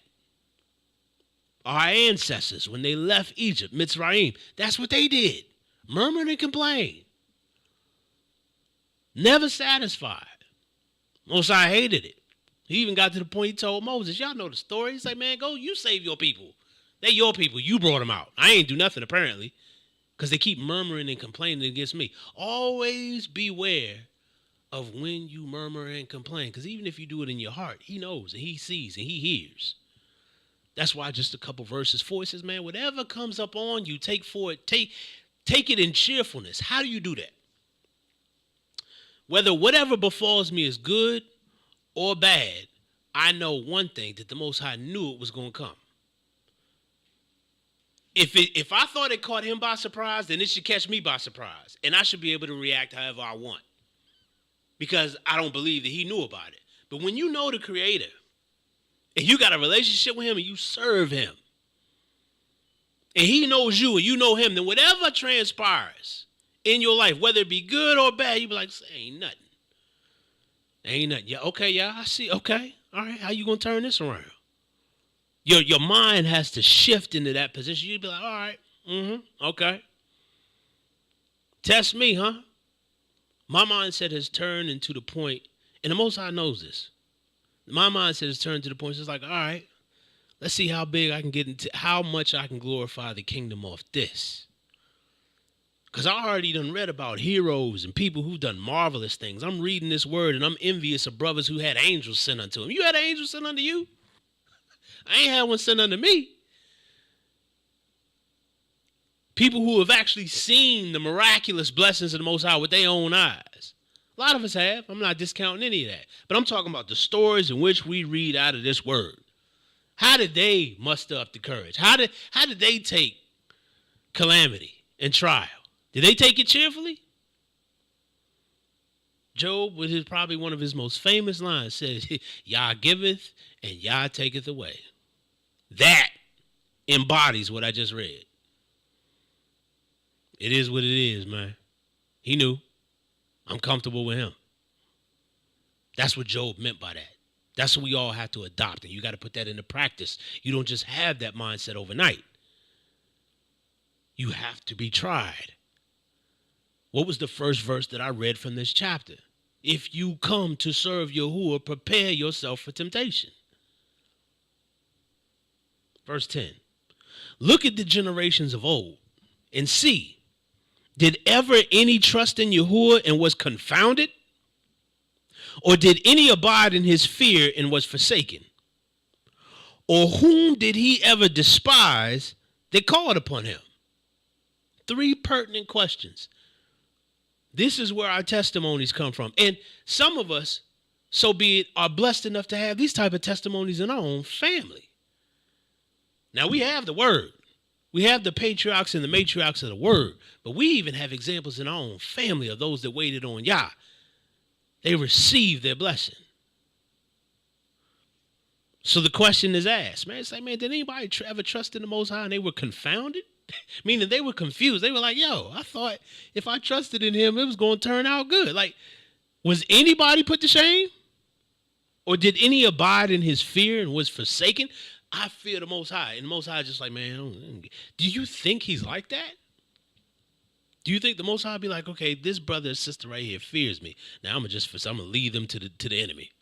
Our ancestors, when they left Egypt, Mitzrayim, that's what they did. Murmur and complain. Never satisfied. Most High hated it. He even got to the point he told Moses, y'all know the story. He's like, man, go, you save your people. They your people. You brought them out. I ain't do nothing, apparently, because they keep murmuring and complaining against me. Always beware of when you murmur and complain, because even if you do it in your heart, he knows and he sees and he hears. That's why just a couple verses 4, it says, man, whatever comes up on you, take it in cheerfulness. How do you do that? Whether whatever befalls me is good or bad, I know one thing, that the Most High knew it was going to come. If I thought it caught him by surprise, then it should catch me by surprise. And I should be able to react however I want, because I don't believe that he knew about it. But when you know the Creator, and you got a relationship with him and you serve him, and he knows you and you know him, then whatever transpires in your life, whether it be good or bad, you be like, ain't nothing. Ain't nothing. Yeah, okay, yeah, I see. Okay. All right. How you going to turn this around? Your mind has to shift into that position. You'd be like, all right. Okay. Test me, huh? My mindset has turned into the point, and the Most High knows this. My mindset has turned to the point, it's like, all right, Let's see how big I can get into, how much I can glorify the kingdom off this. Because I already done read about heroes and people who've done marvelous things. I'm reading this word and I'm envious of brothers who had angels sent unto them. You had an angel sent unto you? I ain't had one sent unto me. People who have actually seen the miraculous blessings of the Most High with their own eyes. A lot of us have. I'm not discounting any of that. But I'm talking about the stories in which we read out of this word. How did they muster up the courage? How did they take calamity and trial? Did they take it cheerfully? Job, with his probably one of his most famous lines, says, Yah giveth and Yah taketh away. That embodies what I just read. It is what it is, man. He knew. I'm comfortable with him. That's what Job meant by that. That's what we all have to adopt, and you got to put that into practice. You don't just have that mindset overnight. You have to be tried. What was the first verse that I read from this chapter? If you come to serve Yahuwah, prepare yourself for temptation. Verse 10. Look at the generations of old and see, did ever any trust in Yahuwah and was confounded? Or did any abide in his fear and was forsaken? Or whom did he ever despise that called upon him? 3 pertinent questions. This is where our testimonies come from. And some of us, so be it, are blessed enough to have these type of testimonies in our own family. Now, we have the word. We have the patriarchs and the matriarchs of the word. But we even have examples in our own family of those that waited on Yah. They received their blessing. So the question is asked, man. It's like, man, did anybody ever trust in the Most High and they were confounded? Meaning they were confused. They were like, yo, I thought if I trusted in him, it was going to turn out good. Like, was anybody put to shame? Or did any abide in his fear and was forsaken? I fear the Most High. And the Most High is just like, man, do you think he's like that? Do you think the Most High be like, okay, this brother or sister right here fears me. Now I'm gonna lead them to the enemy.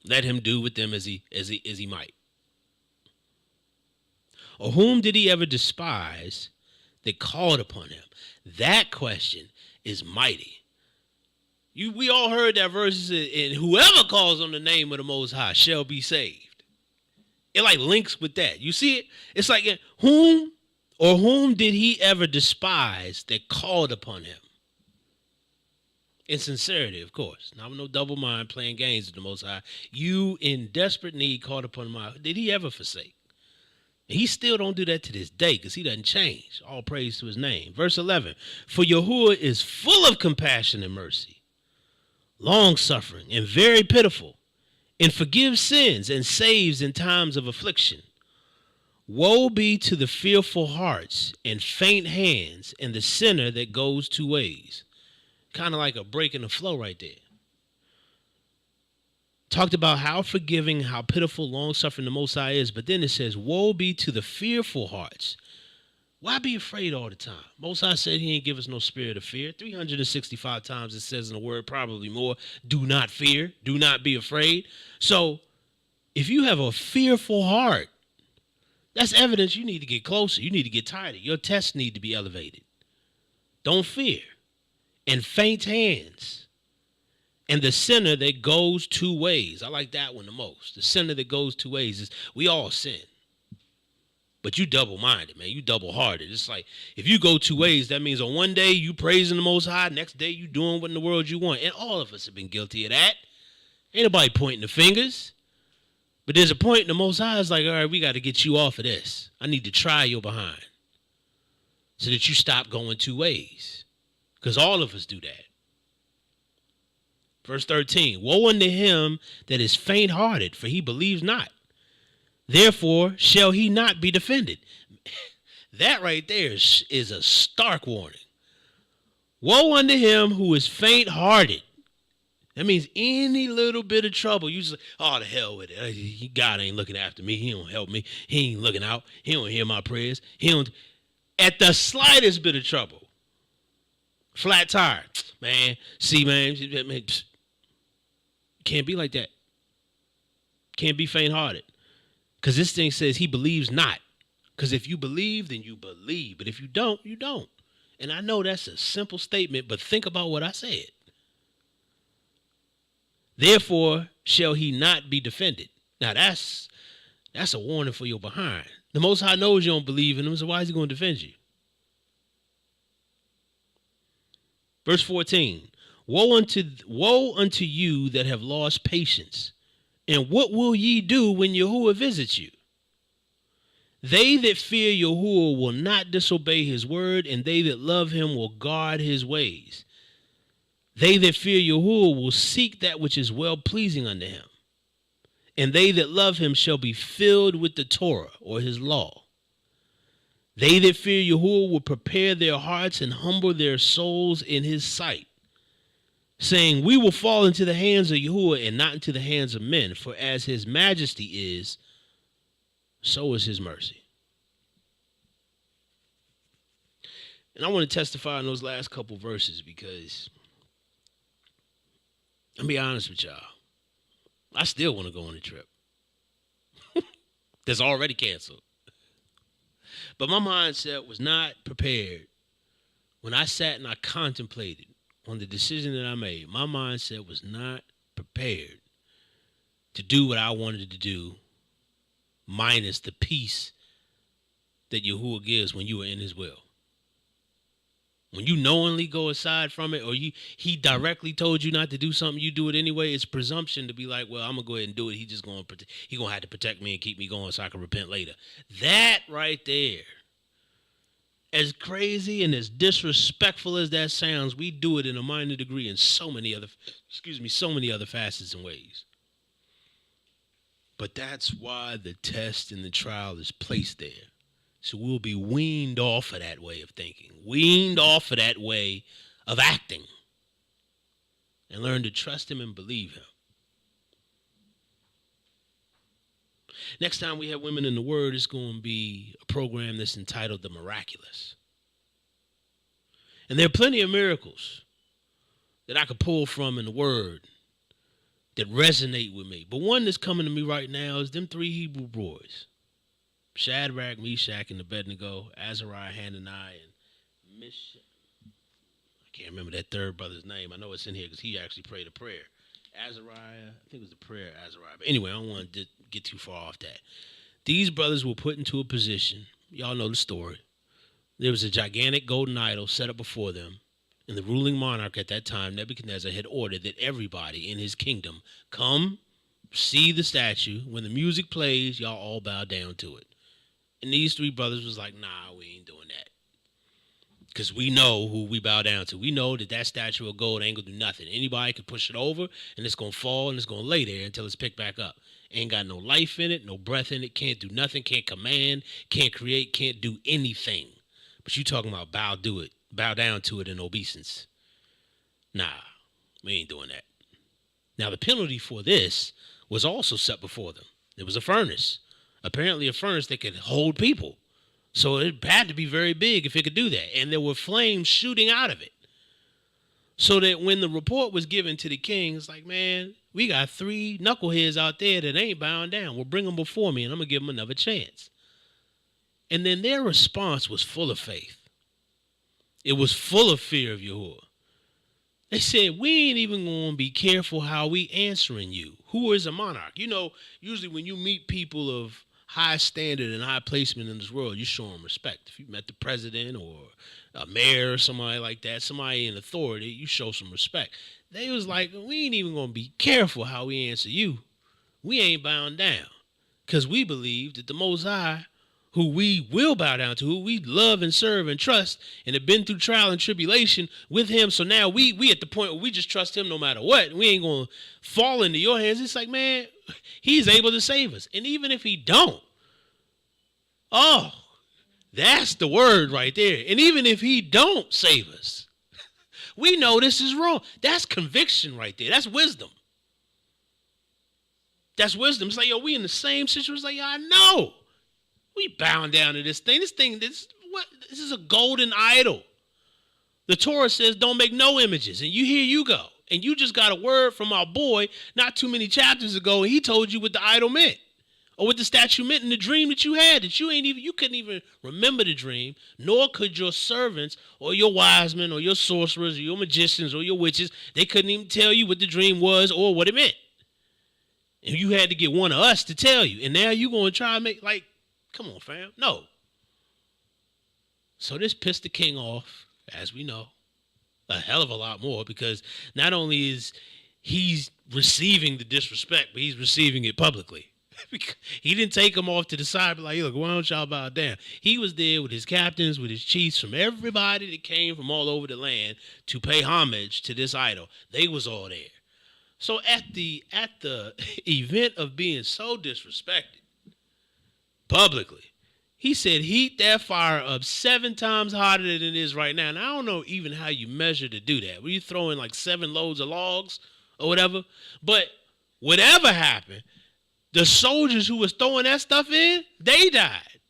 Let him do with them as he might. Or whom did he ever despise that called upon him? That question is mighty. We all heard that verse, and whoever calls on the name of the Most High shall be saved. It like links with that. You see it? It's like whom did he ever despise that called upon him? In sincerity, of course. Now, no double mind playing games with the Most High. You in desperate need called upon my. Did he ever forsake? And he still don't do that to this day because he doesn't change. All praise to his name. Verse 11. For Yahuwah is full of compassion and mercy, long-suffering and very pitiful, and forgives sins and saves in times of affliction. Woe be to the fearful hearts and faint hands and the sinner that goes 2 ways. Kind of like a break in the flow right there. Talked about how forgiving, how pitiful, long-suffering the Most High is, but then it says, woe be to the fearful hearts. Why be afraid all the time? Most High said he ain't give us no spirit of fear. 365 times it says in the word, probably more, do not fear, do not be afraid. So if you have a fearful heart, that's evidence you need to get closer. You need to get tighter. Your tests need to be elevated. Don't fear. And faint hands. And the sinner that goes 2 ways. I like that one the most. The sinner that goes 2 ways is we all sin. But you double-minded, man. You double-hearted. It's like if you go 2 ways, that means on one day you praising the Most High, next day you doing what in the world you want. And all of us have been guilty of that. Ain't nobody pointing the fingers. But there's a point in the Most High is like, all right, we got to get you off of this. I need to try your behind so that you stop going 2 ways. Because all of us do that. Verse 13, woe unto him that is faint-hearted, for he believes not. Therefore shall he not be defended. That right there is a stark warning. Woe unto him who is faint-hearted. That means any little bit of trouble, you just like, oh, the hell with it. God ain't looking after me. He don't help me. He ain't looking out. He don't hear my prayers. He don't. At the slightest bit of trouble, flat tire, man. See, man, can't be like that. Can't be faint-hearted. Because this thing says he believes not. Because if you believe, then you believe. But if you don't, you don't. And I know that's a simple statement, but think about what I said. Therefore shall he not be defended. Now that's a warning for your behind. The Most High knows you don't believe in him, so why is he going to defend you? Verse 14. Woe unto you that have lost patience. And what will ye do when Yahuwah visits you? They that fear Yahuwah will not disobey his word, and they that love him will guard his ways. They that fear Yahuwah will seek that which is well-pleasing unto him. And they that love him shall be filled with the Torah, or his law. They that fear Yahuwah will prepare their hearts and humble their souls in his sight, saying, we will fall into the hands of Yahuwah and not into the hands of men. For as his majesty is, so is his mercy. And I want to testify on those last couple verses because, I'll be honest with y'all, I still want to go on a trip that's already canceled. But my mindset was not prepared. When I sat and I contemplated on the decision that I made, my mindset was not prepared to do what I wanted to do, minus the peace that Yahuwah gives when you are in his will. When you knowingly go aside from it, or he directly told you not to do something, you do it anyway, it's presumption to be like, well, I'm going to go ahead and do it. He going to have to protect me and keep me going so I can repent later. That right there, as crazy and as disrespectful as that sounds, we do it in a minor degree in so many other facets and ways. But that's why the test and the trial is placed there. So we'll be weaned off of that way of thinking, weaned off of that way of acting, and learn to trust him and believe him. Next time we have Women in the Word, it's going to be a program that's entitled The Miraculous. And there are plenty of miracles that I could pull from in the Word that resonate with me. But one that's coming to me right now is them three Hebrew boys. Shadrach, Meshach, and Abednego, Azariah, Hananiah, and Meshach. I can't remember that third brother's name. I know it's in here because he actually prayed a prayer. Azariah, I think it was the prayer of Azariah. But anyway, I don't want to get too far off that. These brothers were put into a position. Y'all know the story. There was a gigantic golden idol set up before them. And the ruling monarch at that time, Nebuchadnezzar, had ordered that everybody in his kingdom come see the statue. When the music plays, y'all all bow down to it. And these three brothers was like, nah, we ain't doing that. Because we know who we bow down to. We know that statue of gold ain't going to do nothing. Anybody can push it over, and it's going to fall, and it's going to lay there until it's picked back up. Ain't got no life in it, no breath in it, can't do nothing, can't command, can't create, can't do anything. But you talking about bow down to it in obeisance. Nah, we ain't doing that. Now, the penalty for this was also set before them. There was a furnace. Apparently a furnace that could hold people. So it had to be very big if it could do that. And there were flames shooting out of it. So that when the report was given to the king, it's like, man, we got three knuckleheads out there that ain't bowing down. We'll bring them before me and I'm going to give them another chance. And then their response was full of faith. It was full of fear of Yahuwah. They said, we ain't even going to be careful how we answering you. Who is a monarch? You know, usually when you meet people of high standard and high placement in this world, you show them respect. If you met the president or a mayor or somebody like that, somebody in authority, you show some respect. They was like, we ain't even going to be careful how we answer you. We ain't bowing down because we believe that the Most High, who we will bow down to, who we love and serve and trust and have been through trial and tribulation with him. So now we at the point where we just trust him no matter what. We ain't going to fall into your hands. It's like, man, he's able to save us. And even if he don't, oh, that's the word right there. And even if he don't save us, we know this is wrong. That's conviction right there. That's wisdom. That's wisdom. It's like, yo, we in the same situation. It's like, yo, I know. We bowing down to this thing. This is a golden idol. The Torah says don't make no images. And here you go. And you just got a word from our boy not too many chapters ago, and he told you what the idol meant. or what the statue meant in the dream that you had, that you couldn't even remember the dream, nor could your servants or your wise men or your sorcerers or your magicians or your witches, they couldn't even tell you what the dream was or what it meant. And you had to get one of us to tell you. And now you going to try and make, like, come on, fam. No. So this pissed the king off, as we know, a hell of a lot more, because not only is he's receiving the disrespect, but he's receiving it publicly. He didn't take him off to the side, but like, look, why don't y'all bow down? He was there with his captains, with his chiefs, from everybody that came from all over the land to pay homage to this idol. They was all there. So at the event of being so disrespected publicly, he said, heat that fire up 7 times hotter than it is right now. And I don't know even how you measure to do that. Were you throwing like 7 loads of logs or whatever? But whatever happened, the soldiers who was throwing that stuff in, they died.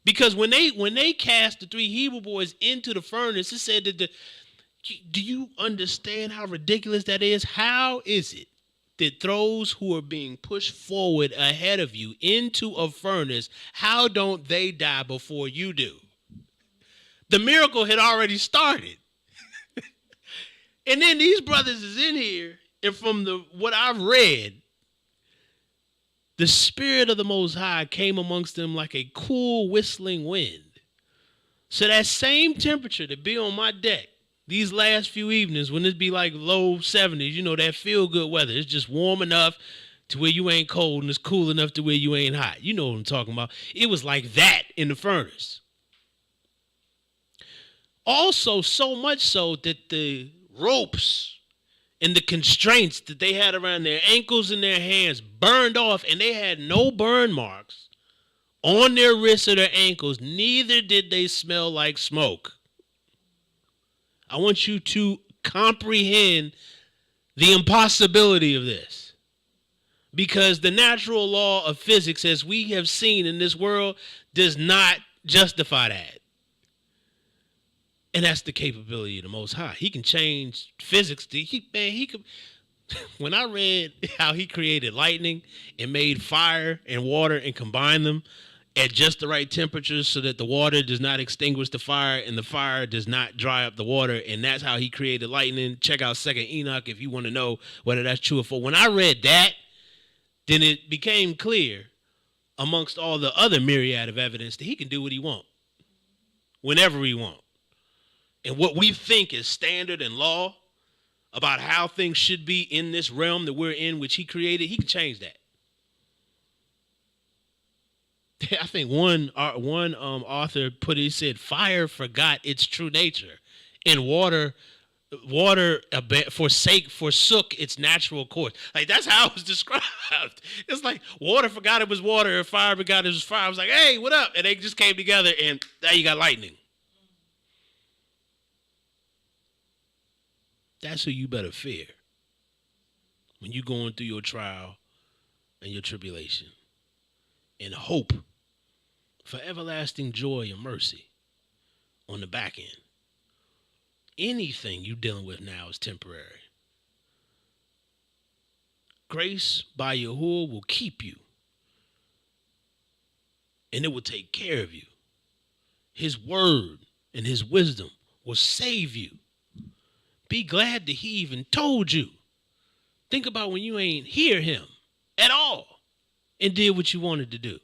Because when they cast the 3 Hebrew boys into the furnace, it said that do you understand how ridiculous that is? How is it that those who are being pushed forward ahead of you into a furnace, how don't they die before you do? The miracle had already started. And then these brothers is in here, and from what I've read, the Spirit of the Most High came amongst them like a cool whistling wind. So that same temperature to be on my deck these last few evenings, when it be like low 70s, you know, that feel-good weather. It's just warm enough to where you ain't cold, and it's cool enough to where you ain't hot. You know what I'm talking about. It was like that in the furnace. Also, so much so that the ropes and the constraints that they had around their ankles and their hands burned off, and they had no burn marks on their wrists or their ankles. Neither did they smell like smoke. I want you to comprehend the impossibility of this, because the natural law of physics, as we have seen in this world, does not justify that. And that's the capability of the Most High. He can change physics. He could. When I read how he created lightning and made fire and water and combined them at just the right temperatures so that the water does not extinguish the fire and the fire does not dry up the water, and that's how he created lightning. Check out 2nd Enoch if you want to know whether that's true or false. When I read that, then it became clear amongst all the other myriad of evidence that he can do what he wants, whenever he wants. And what we think is standard and law about how things should be in this realm that we're in, which he created, he can change that. I think one author put it, he said, fire forgot its true nature, and water forsook its natural course. Like, that's how it was described. It's like water forgot it was water, and fire forgot it was fire. I was like, hey, what up? And they just came together, and now you got lightning. That's who you better fear when you're going through your trial and your tribulation, and hope for everlasting joy and mercy on the back end. Anything you're dealing with now is temporary. Grace by Yahuwah will keep you, and it will take care of you. His word and his wisdom will save you. Be glad that he even told you. Think about when you ain't hear him at all and did what you wanted to do.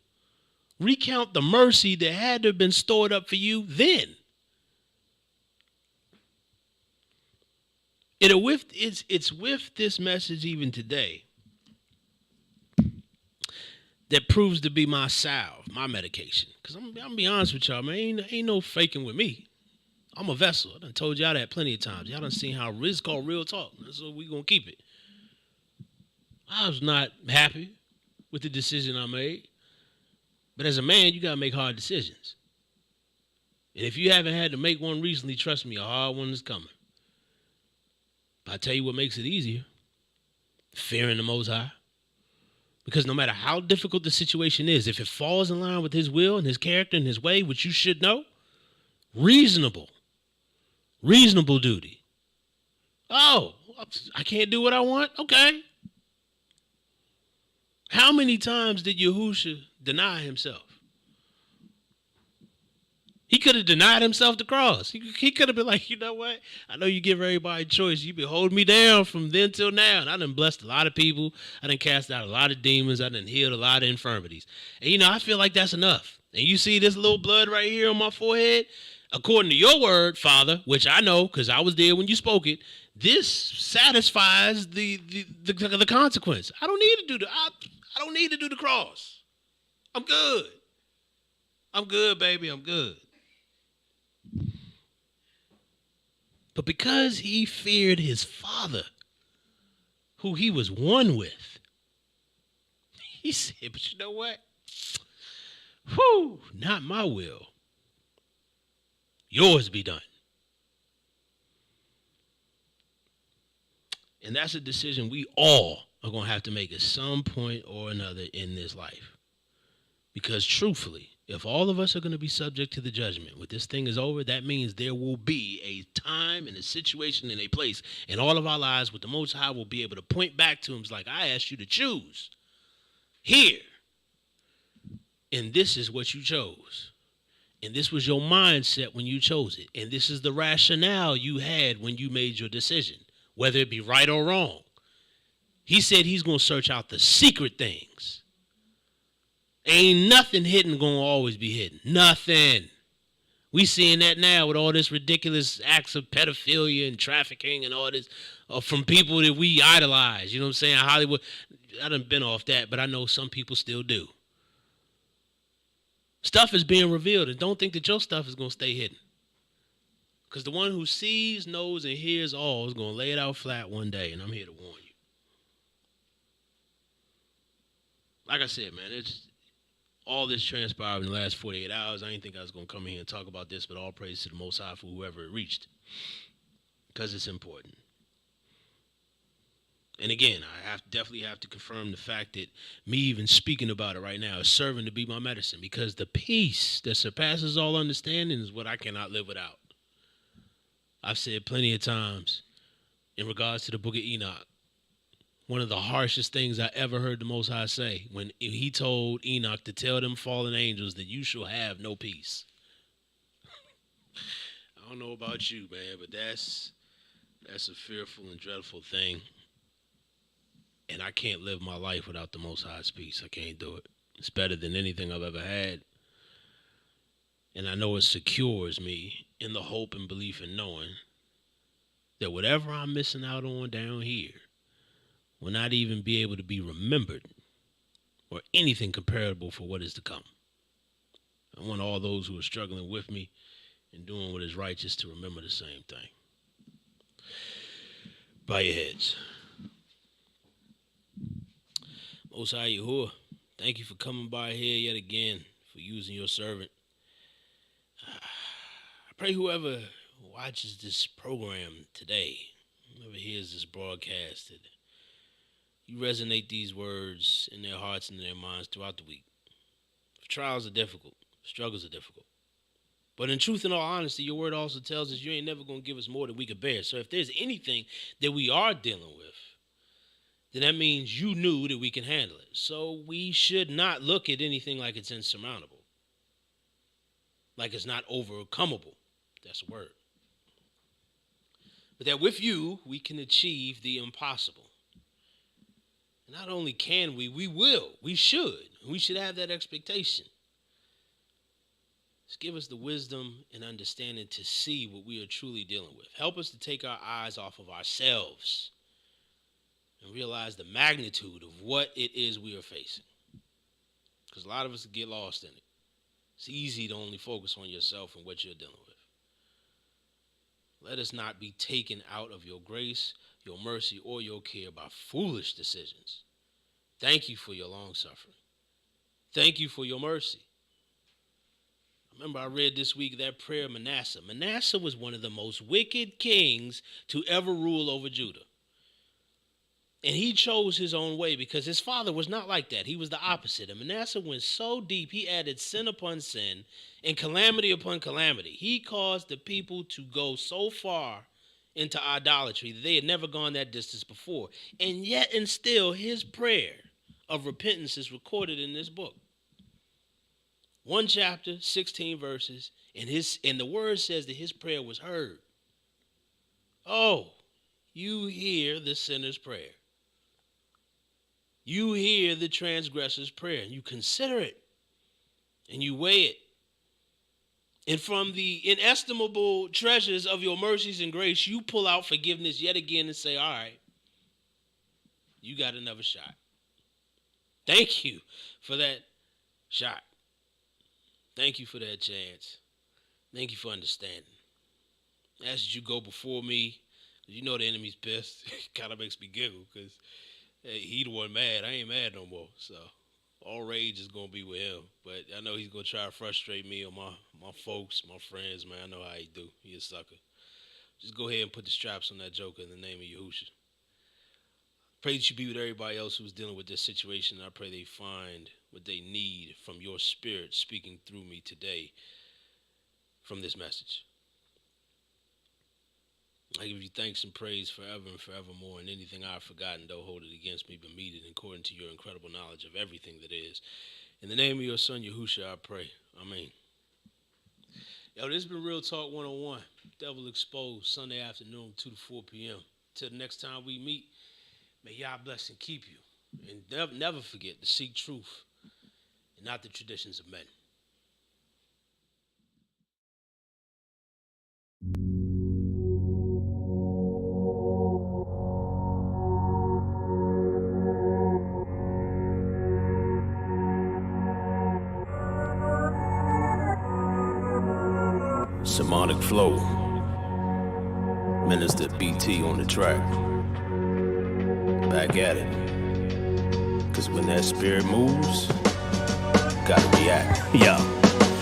Recount the mercy that had to have been stored up for you then. It's with this message even today that proves to be my salve, my medication. Because I'm going to be honest with y'all, man, ain't no faking with me. I'm a vessel. I done told y'all that plenty of times. Y'all done seen how it's called real talk. So we going to keep it. I was not happy with the decision I made. But as a man, you got to make hard decisions. And if you haven't had to make one recently, trust me, a hard one is coming. But I tell you what makes it easier. Fearing the Most High. Because no matter how difficult the situation is, if it falls in line with his will and his character and his way, which you should know, reasonable duty. Oh, I can't do what I want? Okay. How many times did Yahusha deny himself? He could have denied himself the cross. He could have been like, you know what? I know you give everybody a choice. You've been holding me down from then till now. And I done blessed a lot of people. I done cast out a lot of demons. I done healed a lot of infirmities. And, I feel like that's enough. And you see this little blood right here on my forehead? According to your word, Father, which I know because I was there when you spoke it, this satisfies the consequence. I don't need to do I don't need to do the cross. I'm good. I'm good, baby. I'm good. But because he feared his Father, who he was one with, he said, but you know what? Whew, not my will. Yours be done. And that's a decision we all are going to have to make at some point or another in this life. Because truthfully, if all of us are going to be subject to the judgment, when this thing is over, that means there will be a time and a situation and a place in all of our lives where the Most High will be able to point back to him. It's like, I asked you to choose here. And this is what you chose. And this was your mindset when you chose it. And this is the rationale you had when you made your decision, whether it be right or wrong. He said he's going to search out the secret things. Ain't nothing hidden going to always be hidden. Nothing. We seeing that now with all this ridiculous acts of pedophilia and trafficking and all this from people that we idolize. You know what I'm saying? Hollywood. I done been off that, but I know some people still do. Stuff is being revealed, and don't think that your stuff is going to stay hidden. Because the one who sees, knows, and hears all is going to lay it out flat one day, and I'm here to warn you. Like I said, man, it's all this transpired in the last 48 hours. I didn't think I was going to come in here and talk about this, but all praise to the Most High for whoever it reached. Because it's important. And again, I definitely have to confirm the fact that me even speaking about it right now is serving to be my medicine, because the peace that surpasses all understanding is what I cannot live without. I've said plenty of times in regards to the book of Enoch, one of the harshest things I ever heard the Most High say when he told Enoch to tell them fallen angels that you shall have no peace. I don't know about you, man, but that's a fearful and dreadful thing. And I can't live my life without the Most High's peace. I can't do it. It's better than anything I've ever had. And I know it secures me in the hope and belief in knowing that whatever I'm missing out on down here will not even be able to be remembered or anything comparable for what is to come. I want all those who are struggling with me and doing what is righteous to remember the same thing. Bow your heads. Most High Yahuwah, thank you for coming by here yet again, for using your servant. I pray whoever watches this program today, whoever hears this broadcast, that you resonate these words in their hearts and in their minds throughout the week. Trials are difficult. Struggles are difficult. But in truth and all honesty, your word also tells us you ain't never going to give us more than we can bear. So if there's anything that we are dealing with, then that means you knew that we can handle it. So we should not look at anything like it's insurmountable. Like it's not overcomable. That's a word. But that with you, we can achieve the impossible. And not only can we will. We should. We should have that expectation. Just give us the wisdom and understanding to see what we are truly dealing with. Help us to take our eyes off of ourselves and realize the magnitude of what it is we are facing. Because a lot of us get lost in it. It's easy to only focus on yourself and what you're dealing with. Let us not be taken out of your grace, your mercy, or your care by foolish decisions. Thank you for your long suffering. Thank you for your mercy. Remember, I read this week that prayer of Manasseh. Manasseh was one of the most wicked kings to ever rule over Judah. And he chose his own way because his father was not like that. He was the opposite. And Manasseh went so deep, he added sin upon sin and calamity upon calamity. He caused the people to go so far into idolatry that they had never gone that distance before. And yet and still, his prayer of repentance is recorded in this book. 1 chapter, 16 verses, and the word says that his prayer was heard. Oh, you hear the sinner's prayer. You hear the transgressor's prayer, and you consider it, and you weigh it. And from the inestimable treasures of your mercies and grace, you pull out forgiveness yet again and say, all right, you got another shot. Thank you for that shot. Thank you for that chance. Thank you for understanding. As you go before me, you know the enemy's pissed. It kind of makes me giggle because he the one mad. I ain't mad no more. So all rage is going to be with him. But I know he's going to try to frustrate me or my folks, my friends, man. I know how he do. He a sucker. Just go ahead and put the straps on that joker in the name of Yahushua. Pray that you be with everybody else who's dealing with this situation. I pray they find what they need from your spirit speaking through me today from this message. I give you thanks and praise forever and forevermore, and anything I've forgotten, don't hold it against me, but meet it according to your incredible knowledge of everything that is. In the name of your son, Yahushua, I pray. Amen. Yo, this has been Real Talk 101. Devil Exposed, Sunday afternoon, 2 to 4 p.m. Till the next time we meet, may Yah bless and keep you. And never forget to seek truth and not the traditions of men. Shamanic flow. Minister BT on the track. Back at it. Cause when that spirit moves, gotta react. Yeah.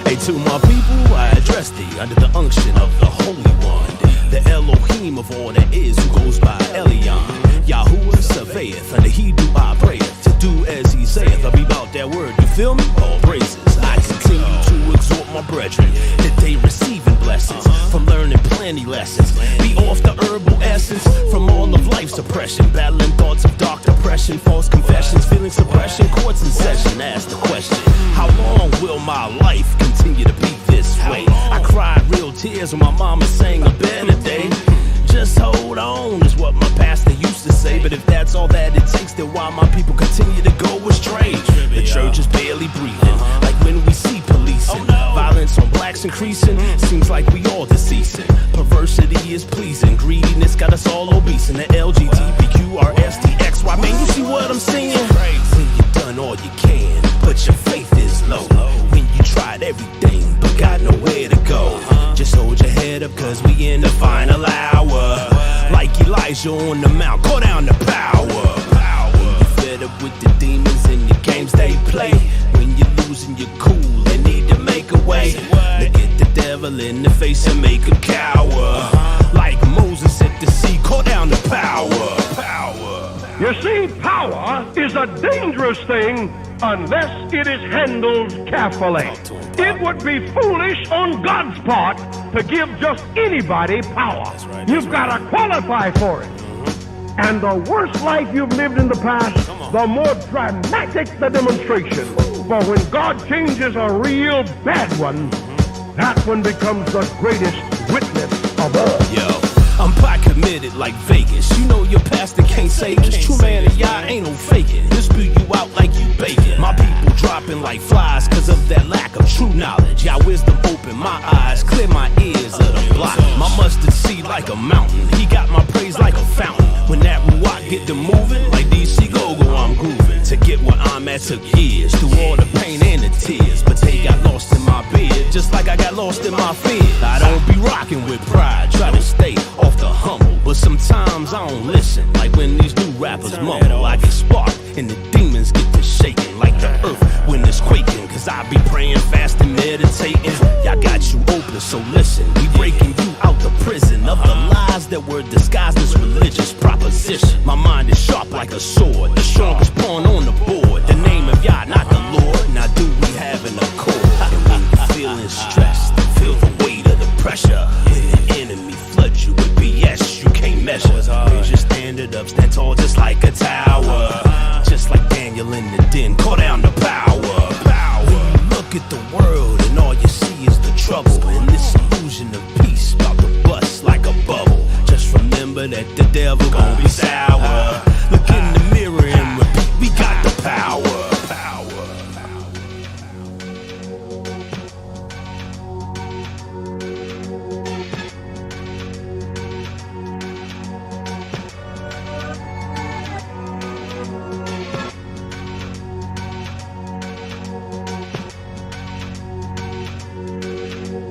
Hey, to my people, I address thee under the unction of the Holy One, the Elohim of all that is, who goes by Elion. Yahuwah surveyeth, under he do I prayeth, to do as he saith. I be about that word, you feel me? All praises. I continue to exhort my brethren that they receiving blessings from learning plenty lessons. Be off the herbal essence from all of life's oppression, battling thoughts of dark depression, false confessions, feeling suppression, courts in session. Ask the question, how long will my life continue to be this way? I cried real tears when my mama sang a better day. Just hold on is what my pastor used to say. But if that's all that it takes, then why my people continue to go astray? The church is barely breathing, like when we see policing. Violence on blacks increasing, seems like we all deceasing. Perversity is pleasing, greediness got us all obese. And the LGBTQRSTXY, man, you see what I'm saying? When you've done all you can, but your faith is low. When you tried everything, but got nowhere to go. Just hold your head up, cause we in the final hour. Like Elijah on the mount, call down the power. When you fed up with the demons and the games they play, when you're losing your cool and need to make a way, look at the devil in the face and make him cower. Like Moses at the sea, call down the power. You see, power is a dangerous thing unless it is handled carefully. It would be foolish on God's part to give just anybody power. You've got to qualify for it. And the worse life you've lived in the past, the more dramatic the demonstration. For when God changes a real bad one, that one becomes the greatest witness of all. Yo, I'm pot committed like Vegas. You know your pastor can't say this. True man of Yah ain't no faking. He'll spew you out like you bacon. My people dropping like flies cause of that lack of true knowledge. Yah wisdom open my eyes, clear my ears of the block. My mustard seed like a mountain. He got my praise like a fountain. When that Ruach get to moving, like DC Go-Go, I'm grooving. To get where I'm at took years, through all the pain and the tears. But they got lost in my beard, just like I got lost in my fear. I don't be rocking with pride, try to stay off the humble. But sometimes I don't listen, like when these new rappers mumble. I get sparked and the demons get to shaking, like the earth when it's quaking. Cause I be praying, fasting, meditating. Y'all got you open, so listen. We breaking you out the prison of the lies that were disguised as religious proposition. My mind is sharp like a sword, the strongest pawn on the board. The name of Yah, not the Lord. Now do we have an accord? And when you're feeling stressed, feel the weight of the pressure. When the enemy floods you with BS you can't measure. Raise your standard up, stand tall just like a tower. Just like Daniel in the Look at the world and all you see is the trouble. And this illusion of peace about to bust like a bubble. Just remember that the devil gon' be sour. Look in the mirror and repeat, we got the power.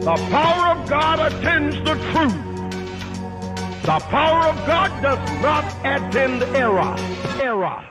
The power of God attends the truth. The power of God does not attend error.